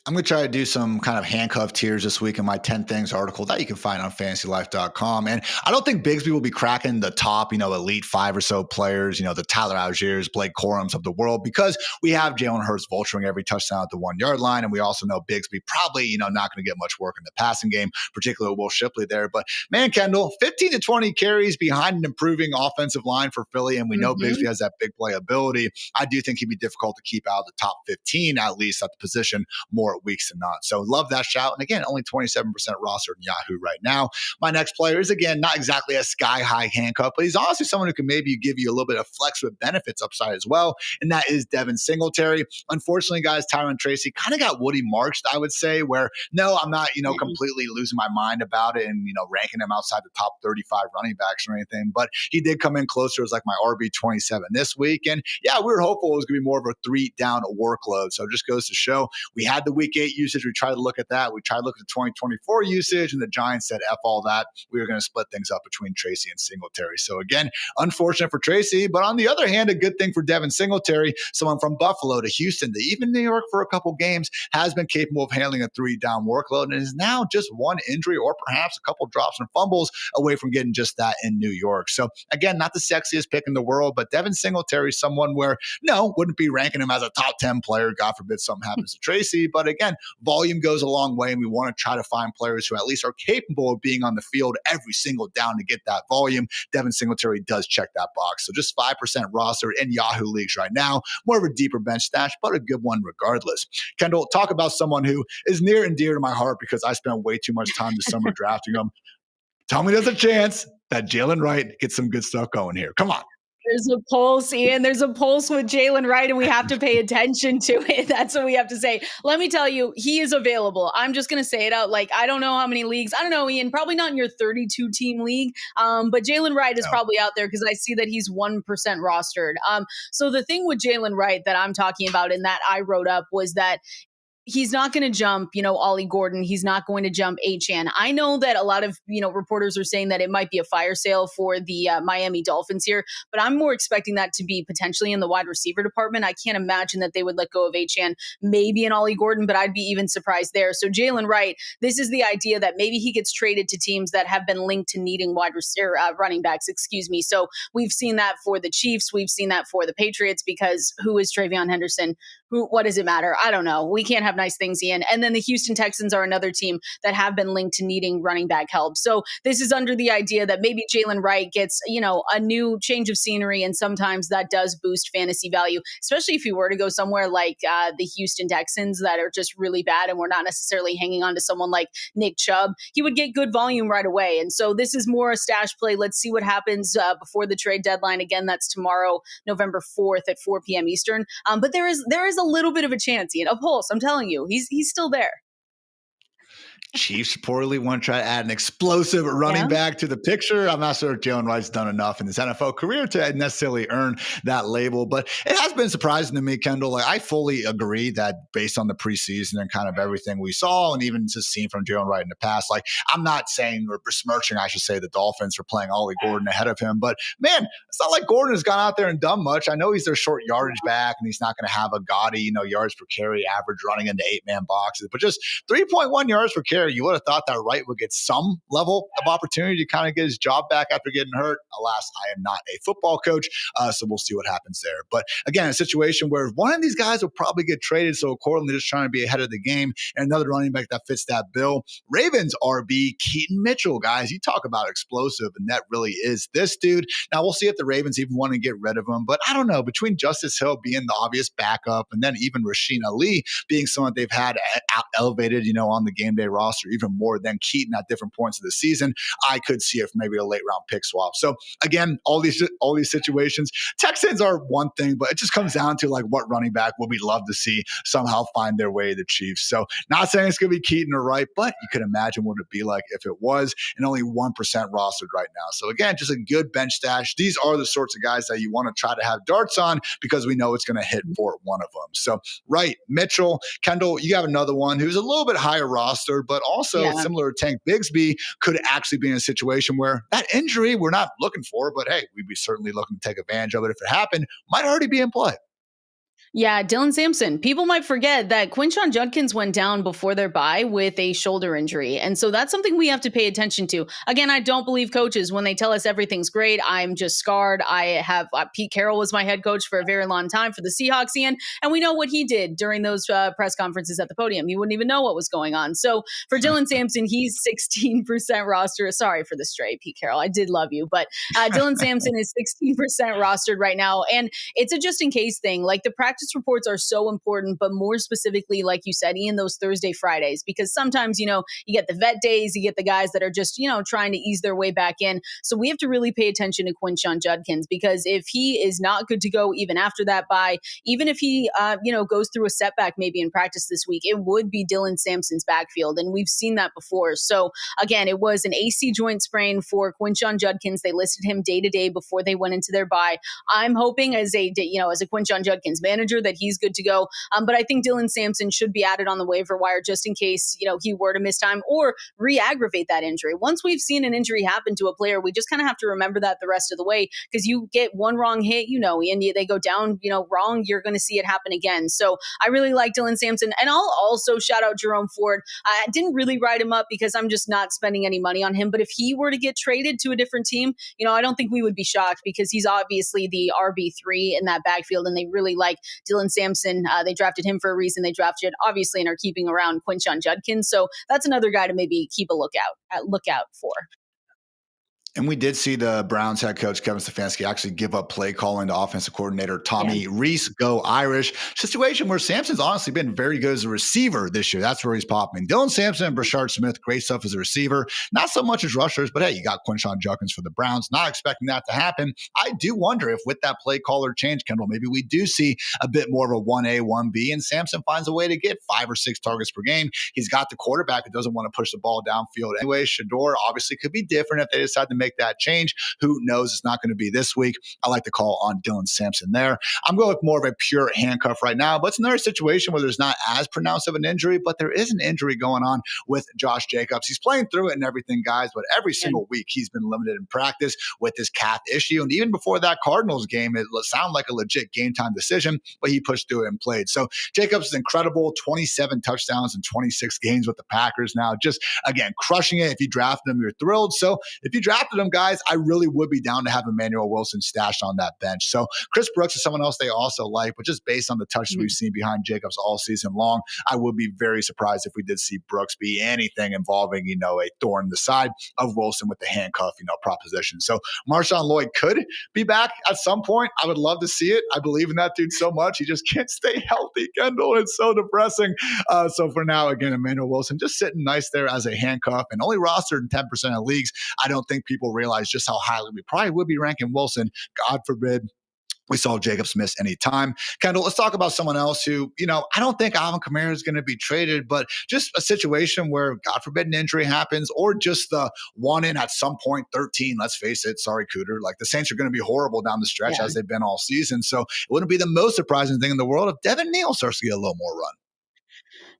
I'm going to try to do some kind of handcuff tiers this week in my 10 things article that you can find on fantasylife.com. And I don't think Bigsby will be cracking the top, elite 5 or so players, the Tyler Algiers, Blake Corums of the world, because we have Jalen Hurts vulturing every touchdown at the 1-yard line. And we also know Bigsby probably, not going to get much work in the passing game, particularly Will Shipley there. But man, Kendall, 15 to 20 carries behind an improving offensive line for Philly. And we know Bigsby has that big play ability. I do think he'd be difficult to keep out of the top 15, at least at the position, more weeks than not. So love that shout. And again, only 27% rostered in Yahoo right now. My next player is, again, not exactly a sky high handcuff, but he's honestly someone who can maybe give you a little bit of flex with benefits upside as well. And that is Devin Singletary. Unfortunately, guys, Tyron Tracy kind of got Woody marched, I would say, where no, I'm not, completely losing my mind about it and, ranking him outside the top 35 running backs or anything, but he did come in closer as like my RB27 this week. And yeah, we were hopeful it was going to be more of a 3-down workload. So it just goes to show we had the week 8 usage. We tried to look at that. We tried to look at the 2024 usage, and the Giants said, F all that. We were going to split things up between Tracy and Singletary. So again, unfortunate for Tracy, but on the other hand, a good thing for Devin Singletary, someone from Buffalo to Houston to even New York for a couple games, has been capable of handling a 3-down workload and is now just one injury or perhaps a couple drops and fumbles away from getting just that in New York. So again, not the sexiest pick in the world, but Devin Singletary is someone where, no, wouldn't be ranking him as a top 10 player. God forbid something happens to Tracy. But again, volume goes a long way, and we want to try to find players who at least are capable of being on the field every single down to get that volume. Devin Singletary does check that box. So just 5% rostered in Yahoo leagues right now. More of a deeper bench stash, but a good one regardless. Kendall, talk about someone who is near and dear to my heart because I spent way too much time this summer drafting him. Tell me there's a chance that Jalen Wright gets some good stuff going here. Come on. There's a pulse, Ian. There's a pulse with Jalen Wright, and we have to pay attention to it. That's what we have to say. Let me tell you, he is available. I'm just going to say it out. Like, I don't know how many leagues. I don't know, Ian. Probably not in your 32-team league. But Jalen Wright is probably out there because I see that he's 1% rostered. So the thing with Jalen Wright that I'm talking about and that I wrote up was that he's not going to jump, Ollie Gordon. He's not going to jump Achane. I know that a lot of, reporters are saying that it might be a fire sale for the Miami Dolphins here, but I'm more expecting that to be potentially in the wide receiver department. I can't imagine that they would let go of Achane, maybe an Ollie Gordon, but I'd be even surprised there. So Jalen Wright, this is the idea that maybe he gets traded to teams that have been linked to needing running backs, So we've seen that for the Chiefs. We've seen that for the Patriots, because who is Travion Henderson? What does it matter? I don't know. We can't have nice things, Ian. And then the Houston Texans are another team that have been linked to needing running back help. So this is under the idea that maybe Jalen Wright gets, a new change of scenery, and sometimes that does boost fantasy value, especially if you were to go somewhere like the Houston Texans that are just really bad and we're not necessarily hanging on to someone like Nick Chubb. He would get good volume right away. And so this is more a stash play. Let's see what happens before the trade deadline. Again, that's tomorrow, November 4th at 4 p.m. Eastern. But there is a little bit of a chance, Ian, a pulse. I'm telling you, he's still there. Chiefs reportedly want to try to add an explosive running back to the picture. I'm not sure if Jalen Wright's done enough in his NFL career to necessarily earn that label, but it has been surprising to me, Kendall. Like, I fully agree that based on the preseason and kind of everything we saw, and even just seen from Jalen Wright in the past, like, I'm not saying or besmirching, I should say, the Dolphins for playing Ollie Gordon ahead of him, but man, it's not like Gordon has gone out there and done much. I know he's their short yardage back, and he's not going to have a gaudy, yards per carry average running into 8-man boxes, but just 3.1 yards per carry. You would have thought that Wright would get some level of opportunity to kind of get his job back after getting hurt. Alas, I am not a football coach, so we'll see what happens there. But again, a situation where one of these guys will probably get traded, so accordingly just trying to be ahead of the game, and another running back that fits that bill. Ravens RB Keaton Mitchell, guys. You talk about explosive, and that really is this dude. Now, we'll see if the Ravens even want to get rid of him, but I don't know. Between Justice Hill being the obvious backup, and then even Rasheen Ali being someone they've had elevated, on the game day roster, even more than Keaton at different points of the season, I could see it for maybe a late round pick swap. So again, all these situations, Texans are one thing, but it just comes down to like what running back would we love to see somehow find their way to the Chiefs. So not saying it's going to be Keaton or Wright, but you could imagine what it'd be like if it was, and only 1% rostered right now. So again, just a good bench stash. These are the sorts of guys that you want to try to have darts on because we know it's going to hit for one of them. So Wright, Mitchell, Kendall, you have another one who's a little bit higher roster, but also similar to Tank Bigsby, could actually be in a situation where that injury we're not looking for, but hey, we'd be certainly looking to take advantage of it if it happened, might already be in play. Yeah, Dylan Sampson. People might forget that Quinshon Judkins went down before their bye with a shoulder injury. And so that's something we have to pay attention to. Again, I don't believe coaches when they tell us everything's great. I'm just scarred. I have Pete Carroll was my head coach for a very long time for the Seahawks, Ian, and we know what he did during those press conferences at the podium. You wouldn't even know what was going on. So for Dylan Sampson, he's 16% roster. Sorry for the stray, Pete Carroll. I did love you, but Dylan Sampson is 16% rostered right now. And it's a just in case thing. Like, the practice reports are so important, but more specifically, like you said, Ian, those Thursday, Fridays, because sometimes, you get the vet days, you get the guys that are just, trying to ease their way back in. So we have to really pay attention to Quinshon Judkins, because if he is not good to go even after that bye, even if he, goes through a setback maybe in practice this week, it would be Dylan Sampson's backfield. And we've seen that before. So again, it was an AC joint sprain for Quinshon Judkins. They listed him day to day before they went into their bye. I'm hoping as a Quinshon Judkins manager that he's good to go. But I think Dylan Sampson should be added on the waiver wire just in case, he were to miss time or re-aggravate that injury. Once we've seen an injury happen to a player, we just kind of have to remember that the rest of the way, because you get one wrong hit, and they go down, wrong, you're going to see it happen again. So I really like Dylan Sampson. And I'll also shout out Jerome Ford. I didn't really write him up because I'm just not spending any money on him. But if he were to get traded to a different team, I don't think we would be shocked, because he's obviously the RB3 in that backfield, and they really like Dylan Sampson. They drafted him for a reason. They drafted, obviously, and are keeping around Quinshon Judkins. So that's another guy to maybe keep a lookout for. And we did see the Browns head coach, Kevin Stefanski, actually give up play calling to offensive coordinator Tommy Rees, go Irish. Situation where Sampson's honestly been very good as a receiver this year. That's where he's popping. Dylan Sampson and Brashard Smith, great stuff as a receiver. Not so much as rushers, but hey, you got Quinshon Judkins for the Browns. Not expecting that to happen. I do wonder if with that play caller change, Kendall, maybe we do see a bit more of a 1A, 1B, and Sampson finds a way to get 5 or 6 targets per game. He's got the quarterback who doesn't want to push the ball downfield anyway. Shador obviously could be different if they decide to make make that change. Who knows? It's not going to be this week. I like to call on Dylan Sampson there. I'm going with more of a pure handcuff right now, but it's another situation where there's not as pronounced of an injury, but there is an injury going on with Josh Jacobs. He's playing through it and everything, guys, but every single week he's been limited in practice with his calf issue. And even before that Cardinals game, it sounded like a legit game time decision, but he pushed through it and played. So Jacobs is incredible, 27 touchdowns in 26 games with the Packers now. Just, again, crushing it. If you drafted him, you're thrilled. So if you drafted him, guys, I really would be down to have Emmanuel Wilson stashed on that bench. So Chris Brooks is someone else they also like, but just based on the touches we've seen behind Jacobs all season long, I would be very surprised if we did see Brooks be anything involving, a thorn in the side of Wilson with the handcuff, proposition. So Marshawn Lloyd could be back at some point. I would love to see it. I believe in that dude so much. He just can't stay healthy, Kendall. It's so depressing. So for now, again, Emmanuel Wilson just sitting nice there as a handcuff and only rostered in 10% of leagues. I don't think people realize just how highly we probably would be ranking Wilson. God forbid we saw Jacobs miss any time. Kendall, let's talk about someone else who, I don't think Alvin Kamara is going to be traded, but just a situation where, God forbid, an injury happens, or just the one in at some point, 13, let's face it, sorry, Cooter, like the Saints are going to be horrible down the stretch as they've been all season. So it wouldn't be the most surprising thing in the world if Devin Neal starts to get a little more run.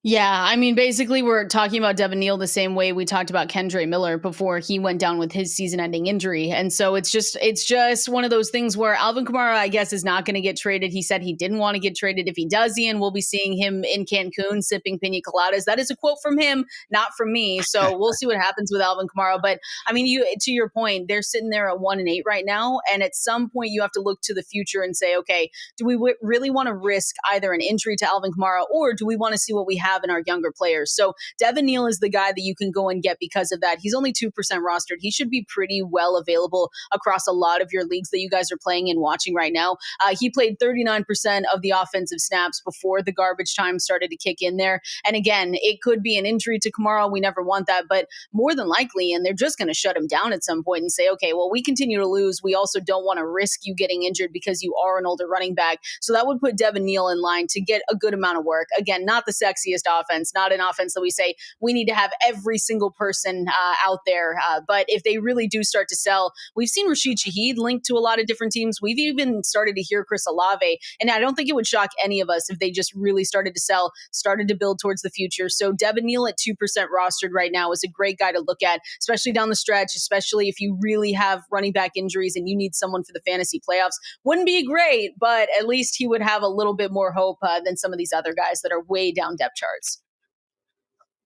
Yeah, I mean, basically, we're talking about Devin Neal the same way we talked about Kendre Miller before he went down with his season-ending injury, and so it's just one of those things where Alvin Kamara, I guess, is not going to get traded. He said he didn't want to get traded. If he does, Ian, we'll be seeing him in Cancun sipping pina coladas. That is a quote from him, not from me. So we'll see what happens with Alvin Kamara. But I mean, to your point, they're sitting there at 1-8 right now, and at some point, you have to look to the future and say, okay, do we really want to risk either an injury to Alvin Kamara, or do we want to see what we have in our younger players? So Devin Neal is the guy that you can go and get because of that. He's only 2% rostered. He should be pretty well available across a lot of your leagues that you guys are playing and watching right now. He played 39% of the offensive snaps before the garbage time started to kick in there. And again, it could be an injury to Kamara. We never want that, but more than likely, and they're just going to shut him down at some point and say, okay, well, we continue to lose. We also don't want to risk you getting injured because you are an older running back. So that would put Devin Neal in line to get a good amount of work. Again, not the sexiest offense, not an offense that we say we need to have every single person out there. But if they really do start to sell, we've seen Rashid Shaheed linked to a lot of different teams. We've even started to hear Chris Olave. And I don't think it would shock any of us if they just really started to sell, started to build towards the future. So Devin Neal at 2% rostered right now is a great guy to look at, especially down the stretch, especially if you really have running back injuries and you need someone for the fantasy playoffs. Wouldn't be great, but at least he would have a little bit more hope than some of these other guys that are way down depth charts.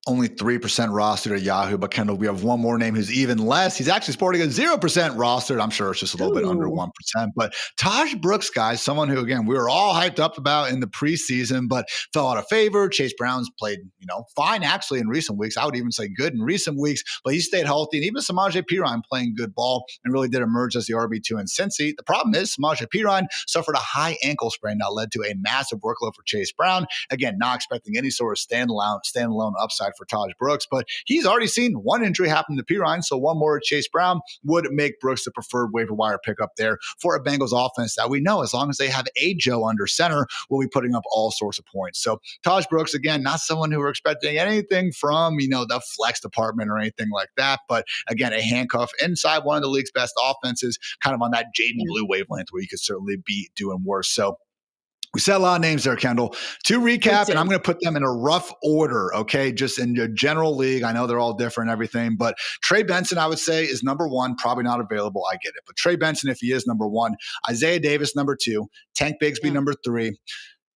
Only 3% rostered at Yahoo, but Kendall, we have one more name who's even less. He's actually sporting a 0% rostered. I'm sure it's just a little bit under 1%. But Taj Brooks, guys, someone who, again, we were all hyped up about in the preseason, but fell out of favor. Chase Brown's played, fine actually in recent weeks. I would even say good in recent weeks, but he stayed healthy. And even Samaje Perine playing good ball and really did emerge as the RB2 in Cincy. The problem is Samaje Perine suffered a high ankle sprain that led to a massive workload for Chase Brown. Again, not expecting any sort of standalone upside for Taj Brooks, but he's already seen one injury happen to Perine, so one more at Chase Brown would make Brooks the preferred waiver wire pickup there for a Bengals offense that we know, as long as they have a Joe under center, will be putting up all sorts of points. So Taj Brooks, again, not someone who we're expecting anything from, the flex department or anything like that, but again, a handcuff inside one of the league's best offenses, kind of on that Jaden Blue wavelength where you could certainly be doing worse. So we said a lot of names there, Kendall. To recap, and I'm going to put them in a rough order, okay, just in your general league. I know they're all different and everything, but Trey Benson, I would say, is number one, probably not available. I get it. But Trey Benson, if he is number one, Isaiah Davis, number two, Tank Bigsby, number three,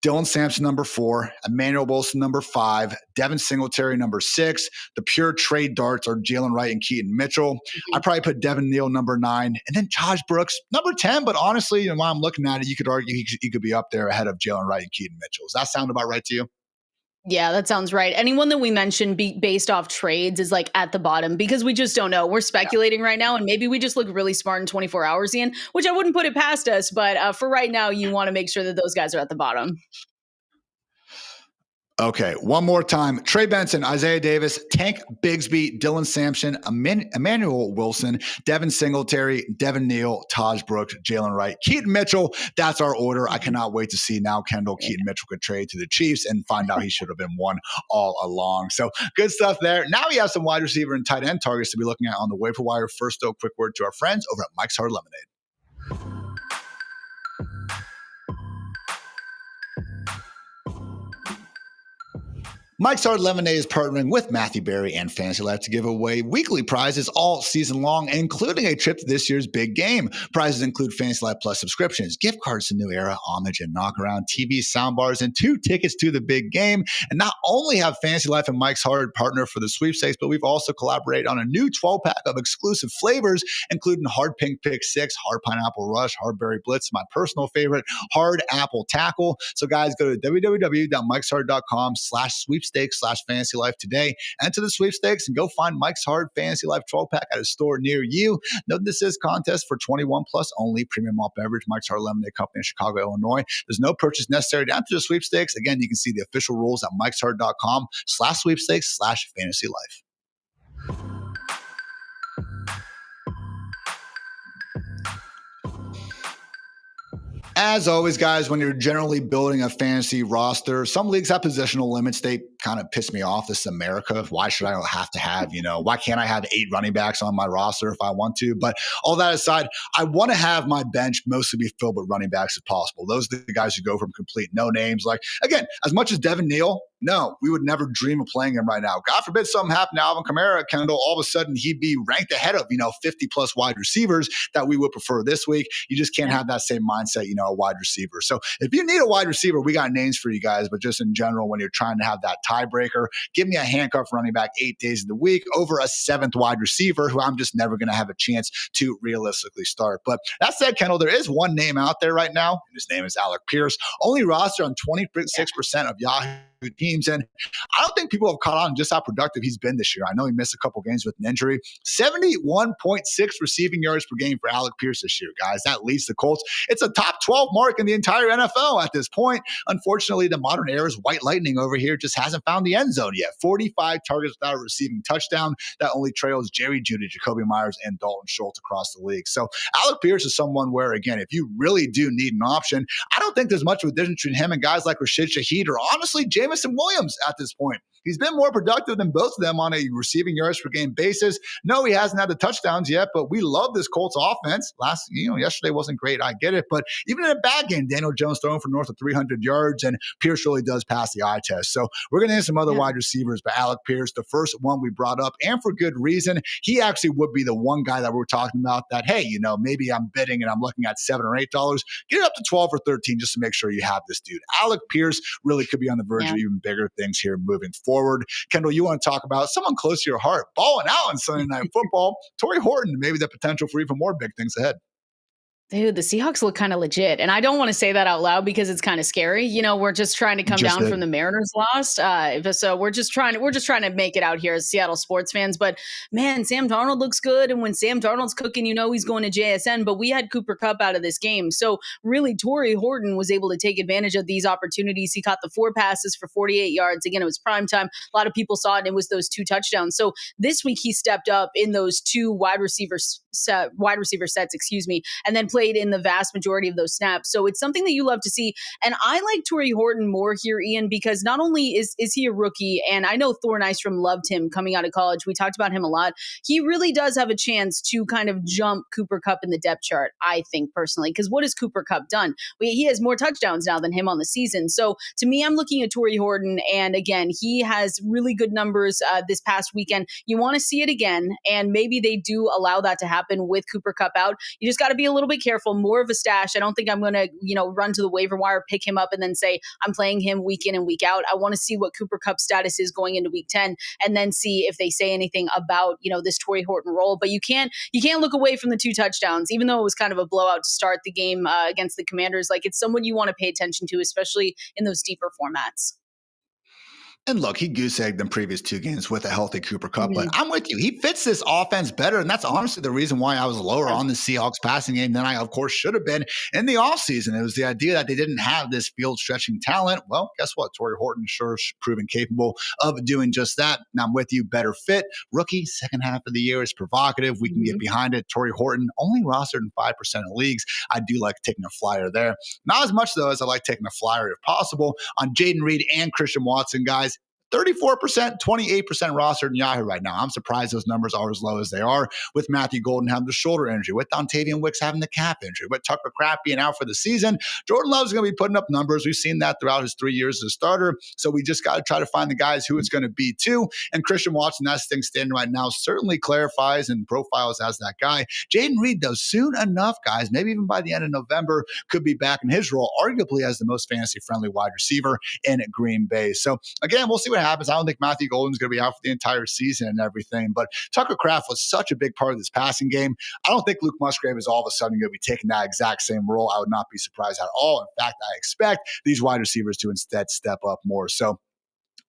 Dylan Sampson, number four, Emmanuel Wilson, number five, Devin Singletary, number six. The pure trade darts are Jalen Wright and Keaton Mitchell. I'd probably put Devin Neal, number nine, and then Taj Brooks, number 10. But honestly, while I'm looking at it, you could argue he could be up there ahead of Jalen Wright and Keaton Mitchell. Does that sound about right to you? Yeah, that sounds right. Anyone that we mentioned based off trades is like at the bottom because we just don't know. We're speculating right now, and maybe we just look really smart in 24 hours, Ian, which I wouldn't put it past us. But for right now, you want to make sure that those guys are at the bottom. Okay, one more time. Trey Benson, Isaiah Davis, Tank Bigsby, Dylan Sampson, Emmanuel Wilson, Devin Singletary, Devin Neal, Taj Brooks, Jalen Wright, Keaton Mitchell. That's our order. I cannot wait to see now Kendall Keaton Mitchell could trade to the Chiefs and find out he should have been one all along. So good stuff there. Now we have some wide receiver and tight end targets to be looking at on the waiver wire. First, though, quick word to our friends over at Mike's Hard Lemonade. Mike's Hard Lemonade is partnering with Matthew Berry and Fantasy Life to give away weekly prizes all season long, including a trip to this year's big game. Prizes include Fantasy Life Plus subscriptions, gift cards to New Era, Homage, and Knockaround, TV soundbars, and 2 tickets to the big game. And not only have Fantasy Life and Mike's Hard partner for the sweepstakes, but we've also collaborated on a new 12-pack of exclusive flavors, including Hard Pink PickSix, Hard Pineapple Rush, Hard Berry Blitz, my personal favorite, Hard Apple Tackle. So guys, go to www.mikeshard.com/sweepstakes/fantasy life today. Enter the sweepstakes and go find Mike's Hard Fantasy Life 12-pack at a store near you. Note this is contest for 21 plus only, premium malt beverage, Mike's Hard Lemonade Company in Chicago, Illinois. There's no purchase necessary to enter the sweepstakes. Again, you can see the official rules at mikeshard.com/sweepstakes/fantasy life. As always, guys, when you're generally building a fantasy roster, some leagues have positional limits. They kind of piss me off. This is America. Why should I have to have, why can't I have 8 running backs on my roster if I want to? But all that aside, I want to have my bench mostly be filled with running backs if possible. Those are the guys who go from complete no names. Like, again, as much as Devin Neal, no, we would never dream of playing him right now. God forbid something happened to Alvin Kamara, Kendall. All of a sudden, he'd be ranked ahead of, 50 plus wide receivers that we would prefer this week. You just can't have that same mindset, a wide receiver. So if you need a wide receiver, we got names for you guys. But just in general, when you're trying to have that tiebreaker, give me a handcuff running back 8 days of the week over a 7th wide receiver who I'm just never going to have a chance to realistically start. But that said, Kendall, there is one name out there right now, and his name is Alec Pierce. Only roster on 26% of Yahoo teams. And I don't think people have caught on just how productive he's been this year. I know he missed a couple games with an injury. 71.6 receiving yards per game for Alec Pierce this year, guys. That leads the Colts. It's a top 12 mark in the entire NFL at this point. Unfortunately, the modern era's white lightning over here just hasn't found the end zone yet. 45 targets without a receiving touchdown. That only trails Jerry Jeudy, Jacoby Myers, and Dalton Schultz across the league. So Alec Pierce is someone where, again, if you really do need an option, I don't think there's much of a difference between him and guys like Rashid Shaheed or honestly Jameson Williams at this point. He's been more productive than both of them on a receiving yards per game basis. No, he hasn't had the touchdowns yet, but we love this Colts offense. Yesterday wasn't great. I get it. But even in a bad game, Daniel Jones throwing for north of 300 yards, and Pierce really does pass the eye test. So we're going to have some other wide receivers, but Alec Pierce, the first one we brought up, and for good reason. He actually would be the one guy that we're talking about that, hey, maybe I'm bidding and I'm looking at $7 or $8. Get it up to 12 or 13 just to make sure you have this dude. Alec Pierce really could be on the verge of even bigger things here moving forward. Kendall, you want to talk about someone close to your heart, balling out on Sunday Night Football, Torrey Horton, maybe the potential for even more big things ahead. Dude, the Seahawks look kind of legit. And I don't want to say that out loud because it's kind of scary. We're just trying to come down from the Mariners lost. So we're just trying to make it out here as Seattle sports fans. But man, Sam Darnold looks good. And when Sam Darnold's cooking, he's going to JSN. But we had Cooper Kupp out of this game. So really, Torrey Horton was able to take advantage of these opportunities. He caught the 4 passes for 48 yards. Again, it was prime time. A lot of people saw it, and it was those 2 touchdowns. So this week he stepped up in those 2 wide receiver sets, and then played in the vast majority of those snaps. So it's something that you love to see. And I like Torrey Horton more here, Ian, because not only is he a rookie, and I know Thor Nystrom loved him coming out of college. We talked about him a lot. He really does have a chance to kind of jump Cooper Kupp in the depth chart, I think, personally, because what has Cooper Kupp done? He has more touchdowns now than him on the season. So to me, I'm looking at Torrey Horton, and again, he has really good numbers this past weekend. You want to see it again, and maybe they do allow that to happen with Cooper Kupp out. You just got to be a little bit careful. More of a stash. I don't think I'm going to, run to the waiver wire, pick him up, and then say I'm playing him week in and week out. I want to see what Cooper Kupp's status is going into week 10, and then see if they say anything about, this Torrey Horton role. But you can't look away from the 2 touchdowns, even though it was kind of a blowout to start the game against the Commanders. Like, it's someone you want to pay attention to, especially in those deeper formats. And look, he goose-egged them previous 2 games with a healthy Cooper Kupp, but Mm-hmm. I'm with you. He fits this offense better, and that's honestly the reason why I was lower Yeah. on the Seahawks passing game than I, of course, should have been in the offseason. It was the idea that they didn't have this field-stretching talent. Well, guess what? Torrey Horton sure is proven capable of doing just that. Now, I'm with you. Better fit. Rookie, second half of the year is provocative. We can get behind it. Torrey Horton only rostered in 5% of leagues. I do like taking a flyer there. Not as much, though, as I like taking a flyer if possible on Jaden Reed and Christian Watson, guys. 34%, 28% rostered in Yahoo right now. I'm surprised those numbers are as low as they are with Matthew Golden having the shoulder injury, with Dontavian Wicks having the calf injury, with Tucker Kraft being out for the season. Jordan Love's going to be putting up numbers. We've seen that throughout his 3 years as a starter. So we just got to try to find the guys who it's going to be too. And Christian Watson, that's thing standing right now, certainly clarifies and profiles as that guy. Jaden Reed, though, soon enough, guys, maybe even by the end of November, could be back in his role, arguably as the most fantasy-friendly wide receiver in Green Bay. So again, we'll see what happens. I don't think Matthew Golden's going to be out for the entire season and everything, but Tucker Kraft was such a big part of this passing game. I don't think Luke Musgrave is all of a sudden going to be taking that exact same role. I would not be surprised at all. In fact, I expect these wide receivers to instead step up more. So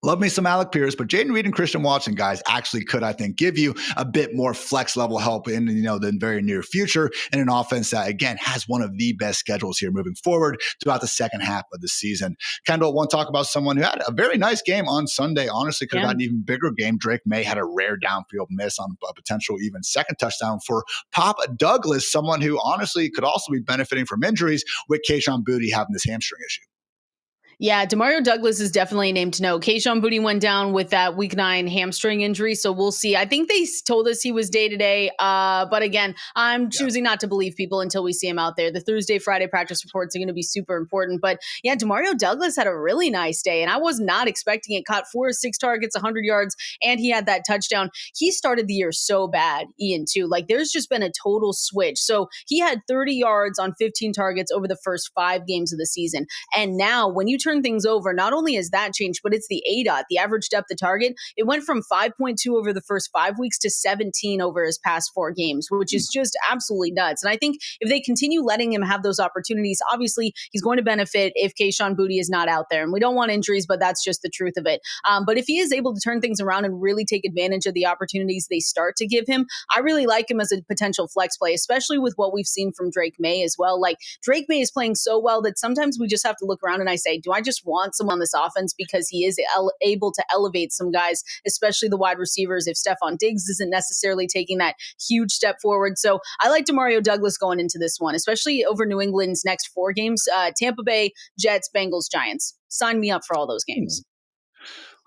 love me some Alec Pierce, but Jaden Reed and Christian Watson, guys, actually could, I think, give you a bit more flex level help in, the very near future in an offense that, again, has one of the best schedules here moving forward throughout the second half of the season. Kendall, want to talk about someone who had a very nice game on Sunday. Honestly, could have had an even bigger game. Drake Maye had a rare downfield miss on a potential even second touchdown for Pop Douglas, someone who honestly could also be benefiting from injuries with Kayshon Boutte having this hamstring issue. Yeah, Demario Douglas is definitely a name to know. Kayshon Boutte went down with that week 9 hamstring injury, so we'll see. I think they told us he was day-to-day, but again, I'm choosing not to believe people until we see him out there. The Thursday, Friday practice reports are going to be super important, but yeah, Demario Douglas had a really nice day, and I was not expecting it. Caught 4 or 6 targets, 100 yards, and he had that touchdown. He started the year so bad, Ian, too. Like, there's just been a total switch. So he had 30 yards on 15 targets over the first 5 games of the season, and now when you turn things over, not only has that changed, but it's the ADOT, the average depth of target. It went from 5.2 over the first 5 weeks to 17 over his past 4 games, which is just absolutely nuts. And I think if they continue letting him have those opportunities, obviously he's going to benefit if Kayshon Boutte is not out there. And we don't want injuries, but that's just the truth of it. But if he is able to turn things around and really take advantage of the opportunities they start to give him, I really like him as a potential flex play, especially with what we've seen from Drake Maye as well. Like, Drake Maye is playing so well that sometimes we just have to look around and I say, do I just want someone on this offense because he is able to elevate some guys, especially the wide receivers, if Stephon Diggs isn't necessarily taking that huge step forward. So I like Demario Douglas going into this one, especially over New England's next 4 games, Tampa Bay, Jets, Bengals, Giants. Sign me up for all those games.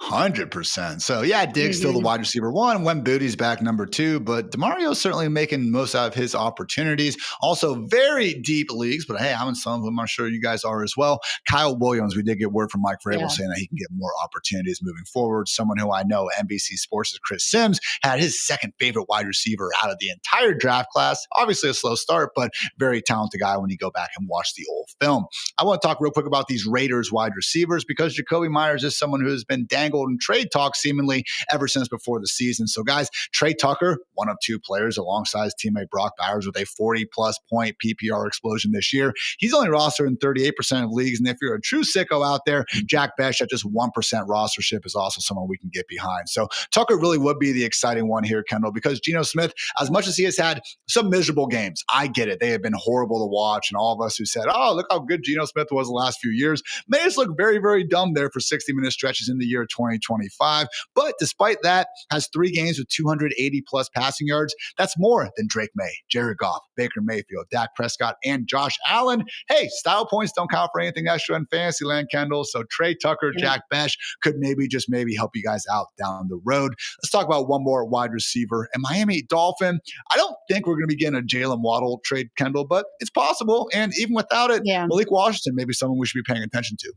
100%. So yeah, Diggs still the wide receiver 1 when Boutte's back number 2, but Demario's certainly making most out of his opportunities. Also very deep leagues, but hey, I'm in some of them. I'm sure you guys are as well. Kyle Williams, we did get word from Mike Vrabel saying that he can get more opportunities moving forward. Someone who I know NBC Sports' Chris Sims had his second favorite wide receiver out of the entire draft class. Obviously a slow start, but very talented guy when you go back and watch the old film. I want to talk real quick about these Raiders wide receivers because Jacoby Myers is someone who has been dangled in trade talk seemingly ever since before the season. So guys, Trey Tucker, one of 2 players alongside his teammate Brock Bowers with a 40-plus point PPR explosion this year. He's only rostered in 38% of leagues. And if you're a true sicko out there, Jack Besh at just 1% rostership is also someone we can get behind. So Tucker really would be the exciting one here, Kendall, because Geno Smith, as much as he has had some miserable games, I get it. They have been horrible to watch. And all of us who said, oh, look how good Geno Smith was the last few years, may just look very, very dumb there for 60-minute stretches in the year 2025. But despite that, has 3 games with 280 plus passing yards. That's more than Drake Maye, Jared Goff, Baker Mayfield, Dak Prescott, and Josh Allen. Hey, style points don't count for anything extra in Fantasyland, Kendall. So Trey Tucker, Jack Besh could maybe help you guys out down the road. Let's talk about one more wide receiver. And Miami Dolphin, I don't think we're going to be getting a Jalen Waddle trade, Kendall, but it's possible. And even without it, Malik Washington may be someone we should be paying attention to.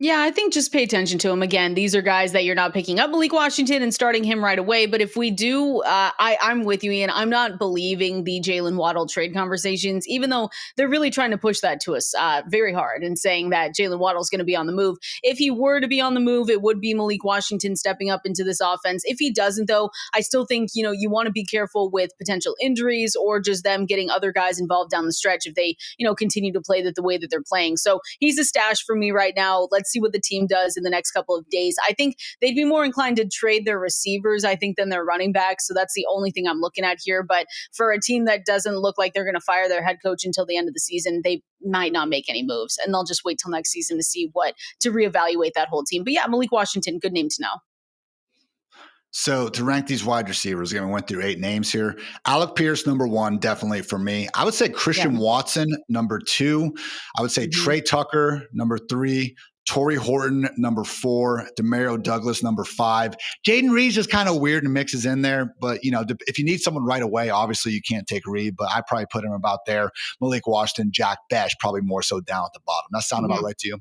Yeah, I think just pay attention to him. Again, these are guys that you're not picking up Malik Washington and starting him right away. But if we do, I'm with you, Ian. I'm not believing the Jalen Waddle trade conversations, even though they're really trying to push that to us very hard and saying that Jalen Waddle is going to be on the move. If he were to be on the move, it would be Malik Washington stepping up into this offense. If he doesn't, though, I still think, you want to be careful with potential injuries or just them getting other guys involved down the stretch if they, continue to play the way that they're playing. So he's a stash for me right now. Let's let's see what the team does in the next couple of days. I think they'd be more inclined to trade their receivers, I think, than their running backs. So that's the only thing I'm looking at here. But for a team that doesn't look like they're going to fire their head coach until the end of the season, they might not make any moves, and they'll just wait till next season to see what to reevaluate that whole team. But yeah, Malik Washington, good name to know. So to rank these wide receivers, again, we went through 8 names here. Alec Pierce, number 1, definitely for me. I would say Christian Watson, number 2. I would say Trey Tucker, number 3. Torrey Horton, number 4. Demario Douglas, number 5. Jaden Reed's just kind of weird and mixes in there. But, if you need someone right away, obviously you can't take Reed. But I probably put him about there. Malik Washington, Jack Besh, probably more so down at the bottom. That sound about right to you?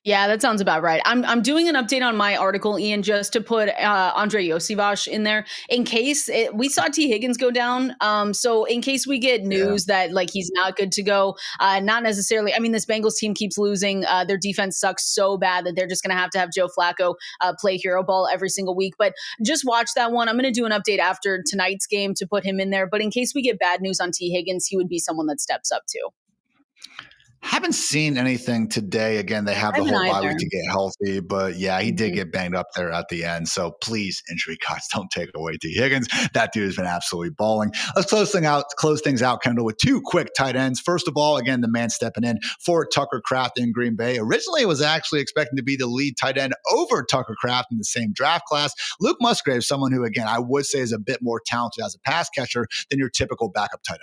Yeah, that sounds about right. I'm doing an update on my article, Ian, just to put Andre Iosivas in there in case we saw T. Higgins go down. So in case we get news that he's not good to go, not necessarily. I mean, this Bengals team keeps losing. Their defense sucks so bad that they're just going to have Joe Flacco play hero ball every single week. But just watch that one. I'm going to do an update after tonight's game to put him in there. But in case we get bad news on T. Higgins, he would be someone that steps up too. Haven't seen anything today. Again, they have the whole bye week to get healthy, but yeah, he did get banged up there at the end. So please, injury gods, don't take away T. Higgins. That dude has been absolutely balling. Let's close things out, Kendall, with 2 quick tight ends. First of all, again, the man stepping in for Tucker Kraft in Green Bay. Originally, it was actually expecting to be the lead tight end over Tucker Kraft in the same draft class. Luke Musgrave, someone who, again, I would say is a bit more talented as a pass catcher than your typical backup tight end.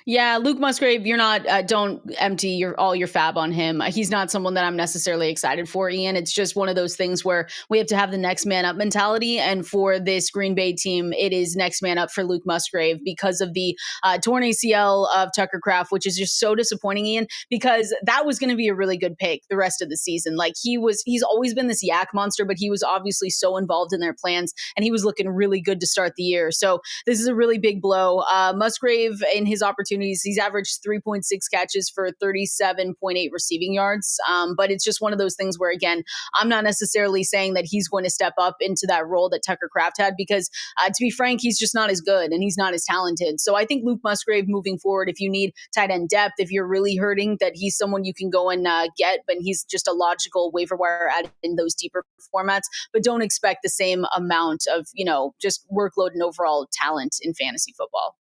Yeah, Luke Musgrave, you're not, don't empty all your fab on him. He's not someone that I'm necessarily excited for, Ian. It's just one of those things where we have to have the next man up mentality. And for this Green Bay team, it is next man up for Luke Musgrave because of the torn ACL of Tucker Kraft, which is just so disappointing, Ian, because that was going to be a really good pick the rest of the season. He's always been this yak monster, but he was obviously so involved in their plans and he was looking really good to start the year. So this is a really big blow. Musgrave in his opportunity, he's averaged 3.6 catches for 37.8 receiving yards. But it's just one of those things where, again, I'm not necessarily saying that he's going to step up into that role that Tucker Kraft had because, to be frank, he's just not as good and he's not as talented. So I think Luke Musgrave moving forward, if you need tight end depth, if you're really hurting, that he's someone you can go and get, but he's just a logical waiver wire add in those deeper formats. But don't expect the same amount of, just workload and overall talent in fantasy football.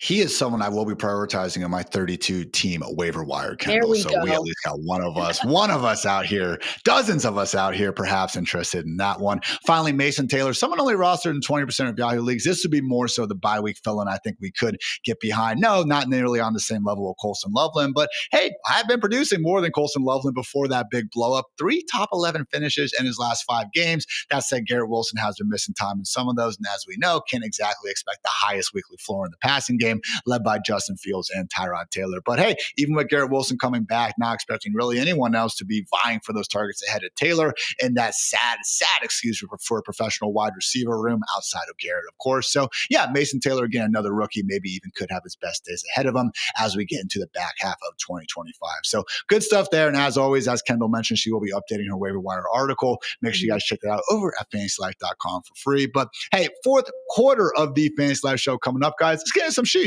He is someone I will be prioritizing in my 32-team waiver wire, Kendall. We at least got one of us out here, dozens of us out here, perhaps interested in that one. Finally, Mason Taylor, someone only rostered in 20% of Yahoo leagues. This would be more so the bye week fill-in I think we could get behind. No, not nearly on the same level of Colston Loveland, but hey, I've been producing more than Colston Loveland before that big blow-up. 3 top 11 finishes in his last 5 games. That said, Garrett Wilson has been missing time in some of those, and as we know, can't exactly expect the highest weekly floor in the passing game, led by Justin Fields and Tyrod Taylor. But hey, even with Garrett Wilson coming back, not expecting really anyone else to be vying for those targets ahead of Taylor in that sad excuse for a professional wide receiver room outside of Garrett, of course. So yeah, Mason Taylor, again, another rookie, maybe even could have his best days ahead of him as we get into the back half of 2025. So good stuff there. And as always, as Kendall mentioned, she will be updating her waiver wire article. Make sure you guys check it out over at fantasylife.com for free. But hey, 4th quarter of the Fantasy Life show coming up, guys. Let's get into some sheesh.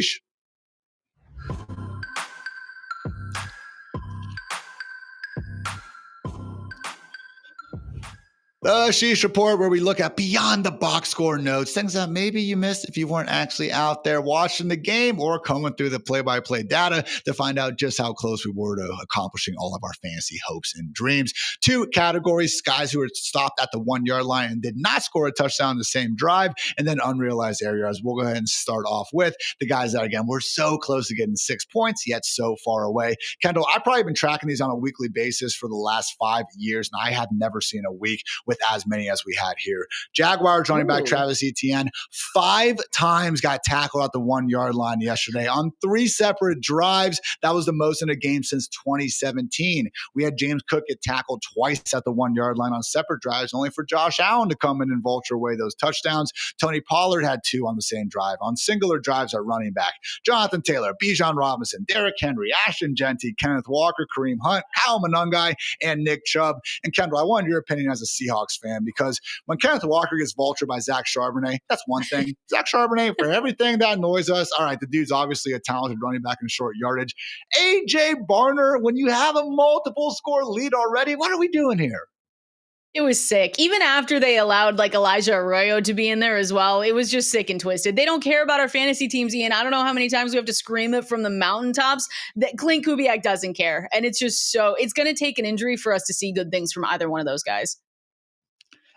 The Sheesh Report, where we look at beyond the box score notes, things that maybe you missed if you weren't actually out there watching the game or coming through the play-by-play data to find out just how close we were to accomplishing all of our fantasy hopes and dreams. 2 categories: guys who were stopped at the 1-yard line and did not score a touchdown in the same drive, and then unrealized areas. We'll go ahead and start off with the guys that, again, were so close to getting 6 points, yet so far away. Kendall, I've probably been tracking these on a weekly basis for the last 5 years, and I have never seen a week with as many as we had here. Jaguars running back Travis Etienne 5 times got tackled at the 1-yard line yesterday on 3 separate drives. That was the most in a game since 2017. We had James Cook get tackled twice at the 1-yard line on separate drives, only for Josh Allen to come in and vulture away those touchdowns. Tony Pollard had 2 on the same drive. On singular drives at running back, Jonathan Taylor, Bijan Robinson, Derrick Henry, Ashton Genty, Kenneth Walker, Kareem Hunt, Kyle Monangai, and Nick Chubb. And Kendall, I wanted your opinion as a Seahawks Seahawks fan, because when Kenneth Walker gets vultured by Zach Charbonnet, that's one thing. Zach Charbonnet, for everything that annoys us, all right, the dude's obviously a talented running back in short yardage. A.J. Barner, when you have a multiple score lead already, what are we doing here? It was sick. Even after they allowed like Elijah Arroyo to be in there as well, it was just sick and twisted. They don't care about our fantasy teams, Ian. I don't know how many times we have to scream it from the mountaintops that Clint Kubiak doesn't care. And it's just it's going to take an injury for us to see good things from either one of those guys.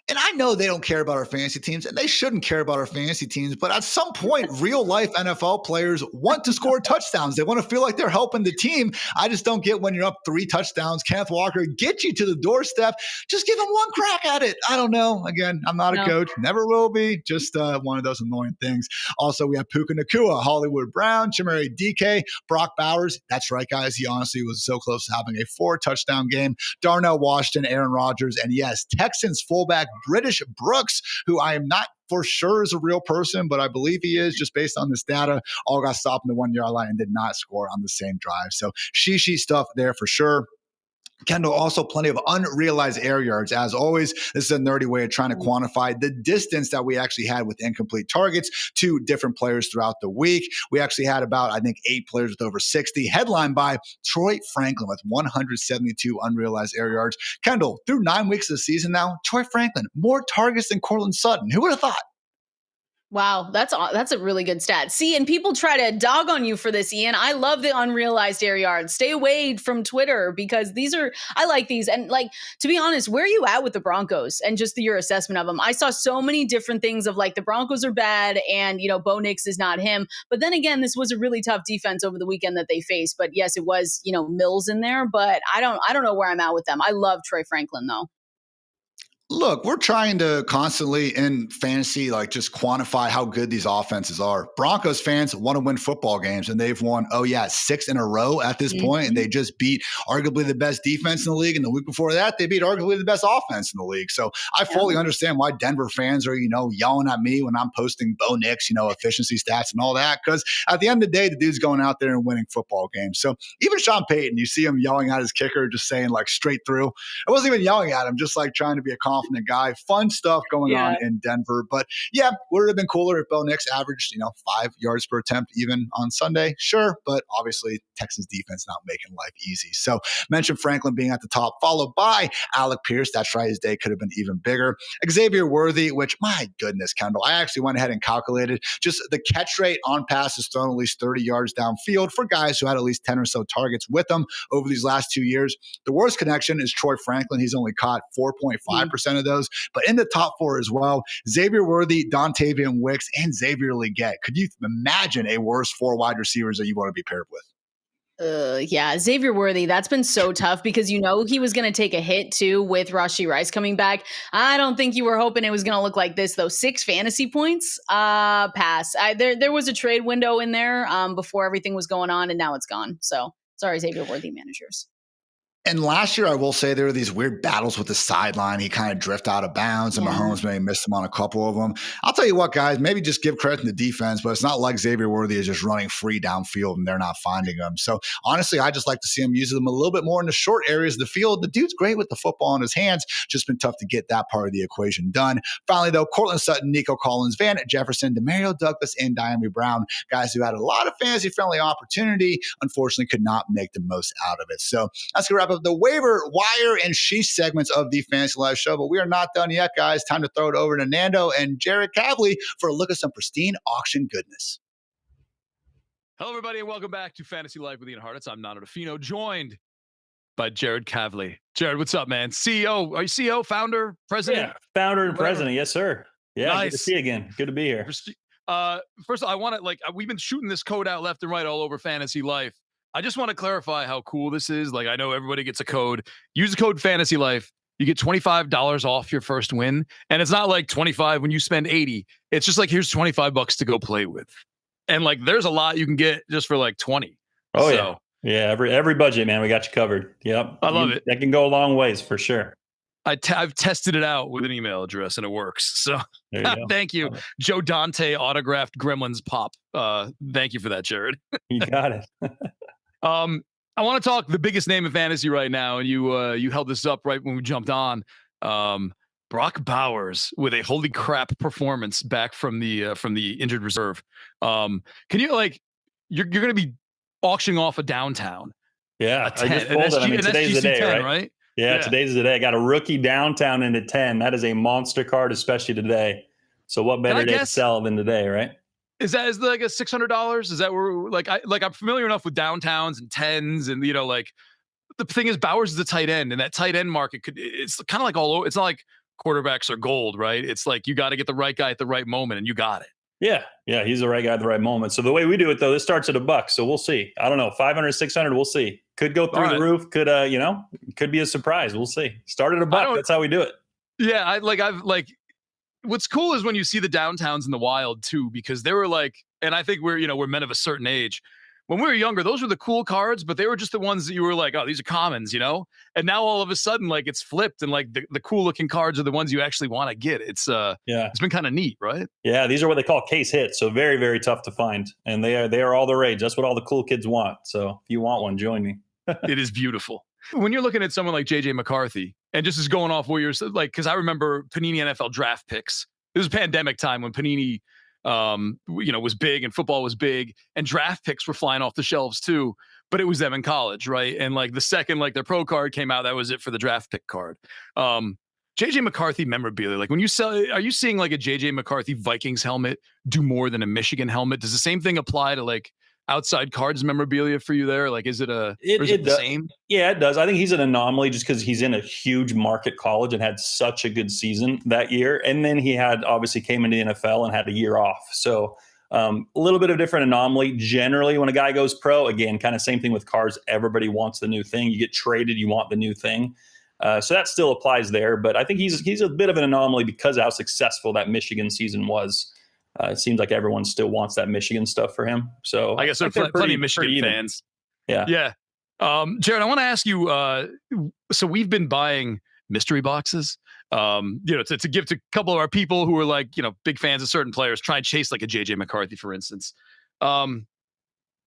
And I know they don't care about our fantasy teams, and they shouldn't care about our fantasy teams, but at some point, real life NFL players want to score touchdowns. They want to feel like they're helping the team. I just don't get when you're up 3 touchdowns, Kenneth Walker gets you to the doorstep. Just give him one crack at it. I don't know. Again, I'm not a coach, never will be. Just one of those annoying things. Also, we have Puka Nacua, Hollywood Brown, Chimere DK, Brock Bowers. That's right, guys. He honestly was so close to having a 4-touchdown game. Darnell Washington, Aaron Rodgers, and yes, Texans fullback British Brooks, who I am not for sure is a real person, but I believe he is just based on this data, all got stopped in the 1-yard line and did not score on the same drive. So Sheesh stuff there for sure. Kendall, also plenty of unrealized air yards. As always, this is a nerdy way of trying to quantify the distance that we actually had with incomplete targets to different players throughout the week. We actually had about, I think, 8 players with over 60, headlined by Troy Franklin with 172 unrealized air yards. Kendall, through 9 weeks of the season now, Troy Franklin, more targets than Cortland Sutton. Who would have thought? Wow, that's a really good stat. See, and people try to dog on you for this, Ian. I love the unrealized air yards. Stay away from Twitter because I like these. And like, to be honest, where are you at with the Broncos and just your assessment of them? I saw so many different things of like the Broncos are bad and, Bo Nix is not him. But then again, this was a really tough defense over the weekend that they faced. But yes, it was, Mills in there, but I don't know where I'm at with them. I love Troy Franklin though. Look, we're trying to constantly in fantasy, just quantify how good these offenses are. Broncos fans want to win football games, and they've won, 6 in a row at this point, and they just beat arguably the best defense in the league. And the week before that, they beat arguably the best offense in the league. So I fully understand why Denver fans are, yelling at me when I'm posting Bo Nix, efficiency stats and all that. Because at the end of the day, the dude's going out there and winning football games. So even Sean Payton, you see him yelling at his kicker, just saying straight through. I wasn't even yelling at him, just trying to be a confident guy. Fun stuff going on in Denver. But yeah, would it have been cooler if Bo Nix averaged, 5 yards per attempt even on Sunday? Sure. But obviously Texans defense not making life easy. So mentioned Franklin being at the top, followed by Alec Pierce. That's right. His day could have been even bigger. Xavier Worthy, which my goodness, Kendall, I actually went ahead and calculated just the catch rate on passes thrown at least 30 yards downfield for guys who had at least 10 or so targets with them over these last 2 years. The worst connection is Troy Franklin. He's only caught 4.5% of those, but in the top 4 as well, Xavier Worthy, Dontavian Wicks, and Xavier Legette. Could you imagine a worse 4 wide receivers that you want to be paired with? Yeah, Xavier Worthy, that's been so tough because he was going to take a hit too with Rashee Rice coming back. I don't think you were hoping it was going to look like this though. 6 fantasy points, pass. There was a trade window in there before everything was going on, and now it's gone. So sorry, Xavier Worthy managers. And last year, I will say there were these weird battles with the sideline. He kind of drifted out of bounds, and Mahomes may have missed him on a couple of them. I'll tell you what, guys, maybe just give credit to the defense, but it's not like Xavier Worthy is just running free downfield and they're not finding him. So honestly, I just like to see him using them a little bit more in the short areas of the field. The dude's great with the football in his hands. Just been tough to get that part of the equation done. Finally, though, Cortland Sutton, Nico Collins, Van Jefferson, Demario Douglas, and Diami Brown, guys who had a lot of fantasy-friendly opportunity, unfortunately could not make the most out of it. So that's going to wrap up the waiver, wire, and sheesh segments of the Fantasy Live show, but we are not done yet, guys. Time to throw it over to Nando and Jared Cavley for a look at some pristine auction goodness. Hello, everybody, and welcome back to Fantasy Live with Ian Hartitz. I'm Nando Defino, joined by Jared Cavley. Jared, what's up, man? CEO? Are you CEO, founder, president? Yeah, founder and president. Yes, sir. Yeah, nice. Good to see you again. Good to be here. First of all, I want to we've been shooting this code out left and right all over Fantasy Life. I just want to clarify how cool this is. I know everybody gets a code. Use the code Fantasy Life. You get $25 off your first win. And it's not like 25 when you spend 80. It's just here's $25 to go play with. And there's a lot you can get just for 20. Oh, so, yeah. Every budget, man, we got you covered. Yep. I love it. That can go a long ways for sure. I've tested it out with an email address and it works. So thank you. Joe Dante autographed Gremlins Pop. Thank you for that, Jared. You got it. I want to talk the biggest name in fantasy right now, and you held this up right when we jumped on. Brock Bowers with a holy crap performance back from the injured reserve. Can you you're going to be auctioning off a downtown? Yeah, I just pulled it. I mean, today's the day, 10, right? Yeah, today's the day. I got a rookie downtown into 10. That is a monster card, especially today. So what better day to sell than today, right? Is like a $600? Is that where I'm familiar enough with downtowns and 10s and the thing is Bowers is a tight end and that tight end market it's kind of like all over. It's not like quarterbacks are gold, right? It's like you got to get the right guy at the right moment and you got it. Yeah, he's the right guy at the right moment. So the way we do it, though, this starts at $1. So we'll see. I don't know, 500, 600, we'll see. Could go through the roof. Could, could be a surprise. We'll see. Start at $1. That's how we do it. Yeah, what's cool is when you see the downtowns in the wild too, because they were and I think we're men of a certain age. When we were younger, those were the cool cards, but they were just the ones that you were like, oh, these are commons, And now all of a sudden, it's flipped, and the cool looking cards are the ones you actually want to get. It's it's been kind of neat, right? Yeah, these are what they call case hits, so very, very tough to find, and they are all the rage. That's what all the cool kids want. So if you want one, join me. It is beautiful. When you're looking at someone like JJ McCarthy, and just is going off what you're because I remember Panini NFL draft picks. It was pandemic time when Panini was big and football was big and draft picks were flying off the shelves too, but it was them in college. Right. And the second, their pro card came out, that was it for the draft pick card. JJ McCarthy memorabilia, when you sell, are you seeing a JJ McCarthy Vikings helmet do more than a Michigan helmet? Does the same thing apply to outside cards memorabilia for you there? Is it the same? Yeah, it does. I think he's an anomaly just because he's in a huge market college and had such a good season that year. And then he obviously came into the NFL and had a year off. So a little bit of different anomaly. Generally, when a guy goes pro, again, kind of same thing with cars. Everybody wants the new thing. You get traded, you want the new thing. So that still applies there. But I think he's a bit of an anomaly because of how successful that Michigan season was. It seems like everyone still wants that Michigan stuff for him. So I guess there are plenty of Michigan fans. Yeah. Jared, I want to ask you, so we've been buying mystery boxes, to give to a couple of our people who are big fans of certain players, try and chase a JJ McCarthy, for instance.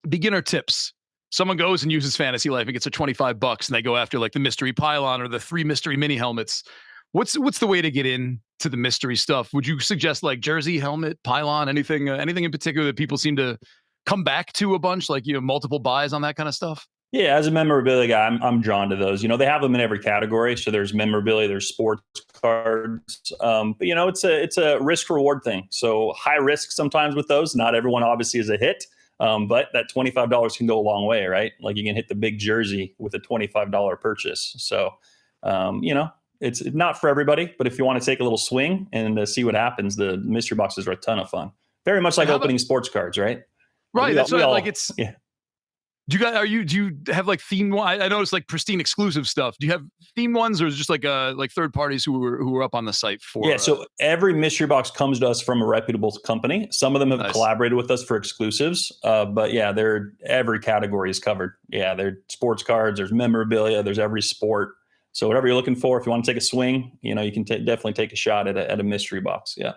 Beginner tips. Someone goes and uses Fantasy Life and gets a $25 and they go after the mystery pylon or the 3 mystery mini helmets. What's the way to get in to the mystery stuff? Would you suggest jersey, helmet, pylon, anything in particular that people seem to come back to a bunch, multiple buys on that kind of stuff? Yeah, as a memorabilia guy, I'm drawn to those. They have them in every category. So there's memorabilia, there's sports cards. But it's a risk reward thing. So high risk sometimes with those. Not everyone obviously is a hit. But that $25 can go a long way, right? You can hit the big jersey with a $25 purchase. So, it's not for everybody, but if you want to take a little swing and see what happens, the mystery boxes are a ton of fun. Very much like opening sports cards, right? Right. That's what it's. Yeah. Do you have themed one? I noticed Pristine exclusive stuff. Do you have themed ones, or is it just third parties who were up on the site for? Yeah. So every mystery box comes to us from a reputable company. Some of them have collaborated with us for exclusives. But yeah, every category is covered. Yeah. They're sports cards. There's memorabilia. There's every sport. So whatever you're looking for, if you want to take a swing, you can definitely take a shot at a mystery box. Yeah.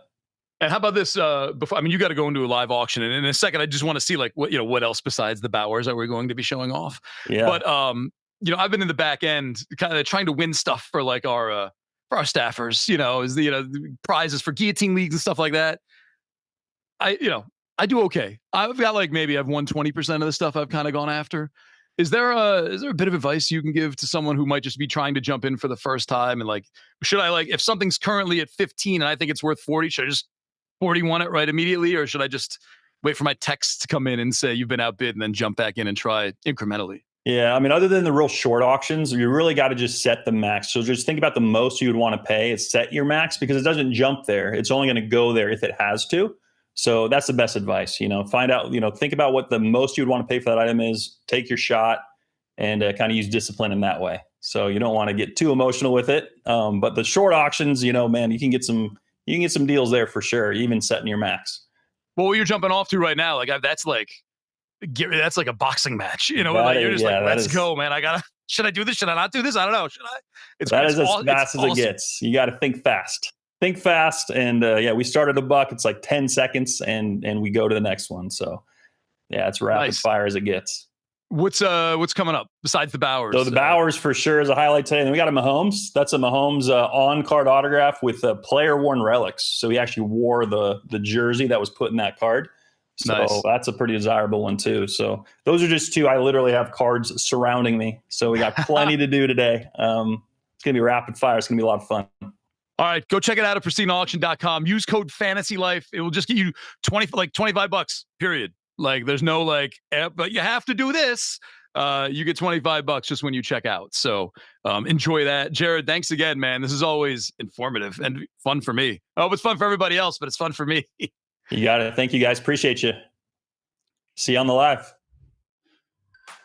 And how about this? Before, you got to go into a live auction, and in a second, I just want to see what else besides the Bowers are we going to be showing off? Yeah. But I've been in the back end, kind of trying to win stuff for our staffers. Is the prizes for guillotine leagues and stuff like that. I do okay. I've got maybe I've won 20% of the stuff I've kind of gone after. Is there a bit of advice you can give to someone who might just be trying to jump in for the first time? And should I if something's currently at 15 and I think it's worth 40, should I just 41 it right immediately, or should I just wait for my text to come in and say you've been outbid and then jump back in and try incrementally? Yeah, other than the real short auctions, you really got to just set the max. So just think about the most you would want to pay. It's set your max because it doesn't jump there. It's only going to go there if it has to. So that's the best advice. Find out. Think about what the most you would want to pay for that item is. Take your shot and kind of use discipline in that way. So you don't want to get too emotional with it. But the short auctions, man, you can get some deals there for sure. Even setting your max. Well, what you're jumping off to right now, that's like a boxing match. You're just let's go, man. Should I do this? Should I not do this? I don't know. Should I? As fast as it gets. You got to think fast. Think fast. And we started $1. It's 10 seconds and we go to the next one. So yeah, it's rapid fire as it gets. What's coming up besides the Bowers? So the Bowers for sure is a highlight today. And then we got a Mahomes. That's a Mahomes on-card autograph with player-worn relics. So he actually wore the jersey that was put in that card. So nice. That's a pretty desirable one too. So those are just two. I literally have cards surrounding me. So we got plenty to do today. It's going to be rapid fire. It's going to be a lot of fun. All right, go check it out at pristineauction.com. Use code FANTASYLIFE. It will just get you $25, period. Like there's no but you have to do this. You get $25 just when you check out. So enjoy that. Jared, thanks again, man. This is always informative and fun for me. I hope it's fun for everybody else, but it's fun for me. You got it. Thank you guys. Appreciate you. See you on the live.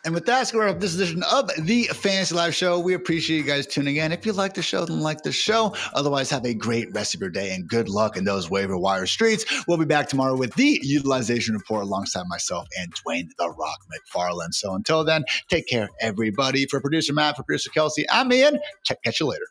And with that, let's wrap up this edition of the Fantasy Live Show. We appreciate you guys tuning in. If you like the show, then like the show. Otherwise, have a great rest of your day and good luck in those waiver wire streets. We'll be back tomorrow with the utilization report alongside myself and Dwayne The Rock McFarland. So until then, take care, everybody. For producer Matt, for producer Kelsey, I'm Ian. Catch you later.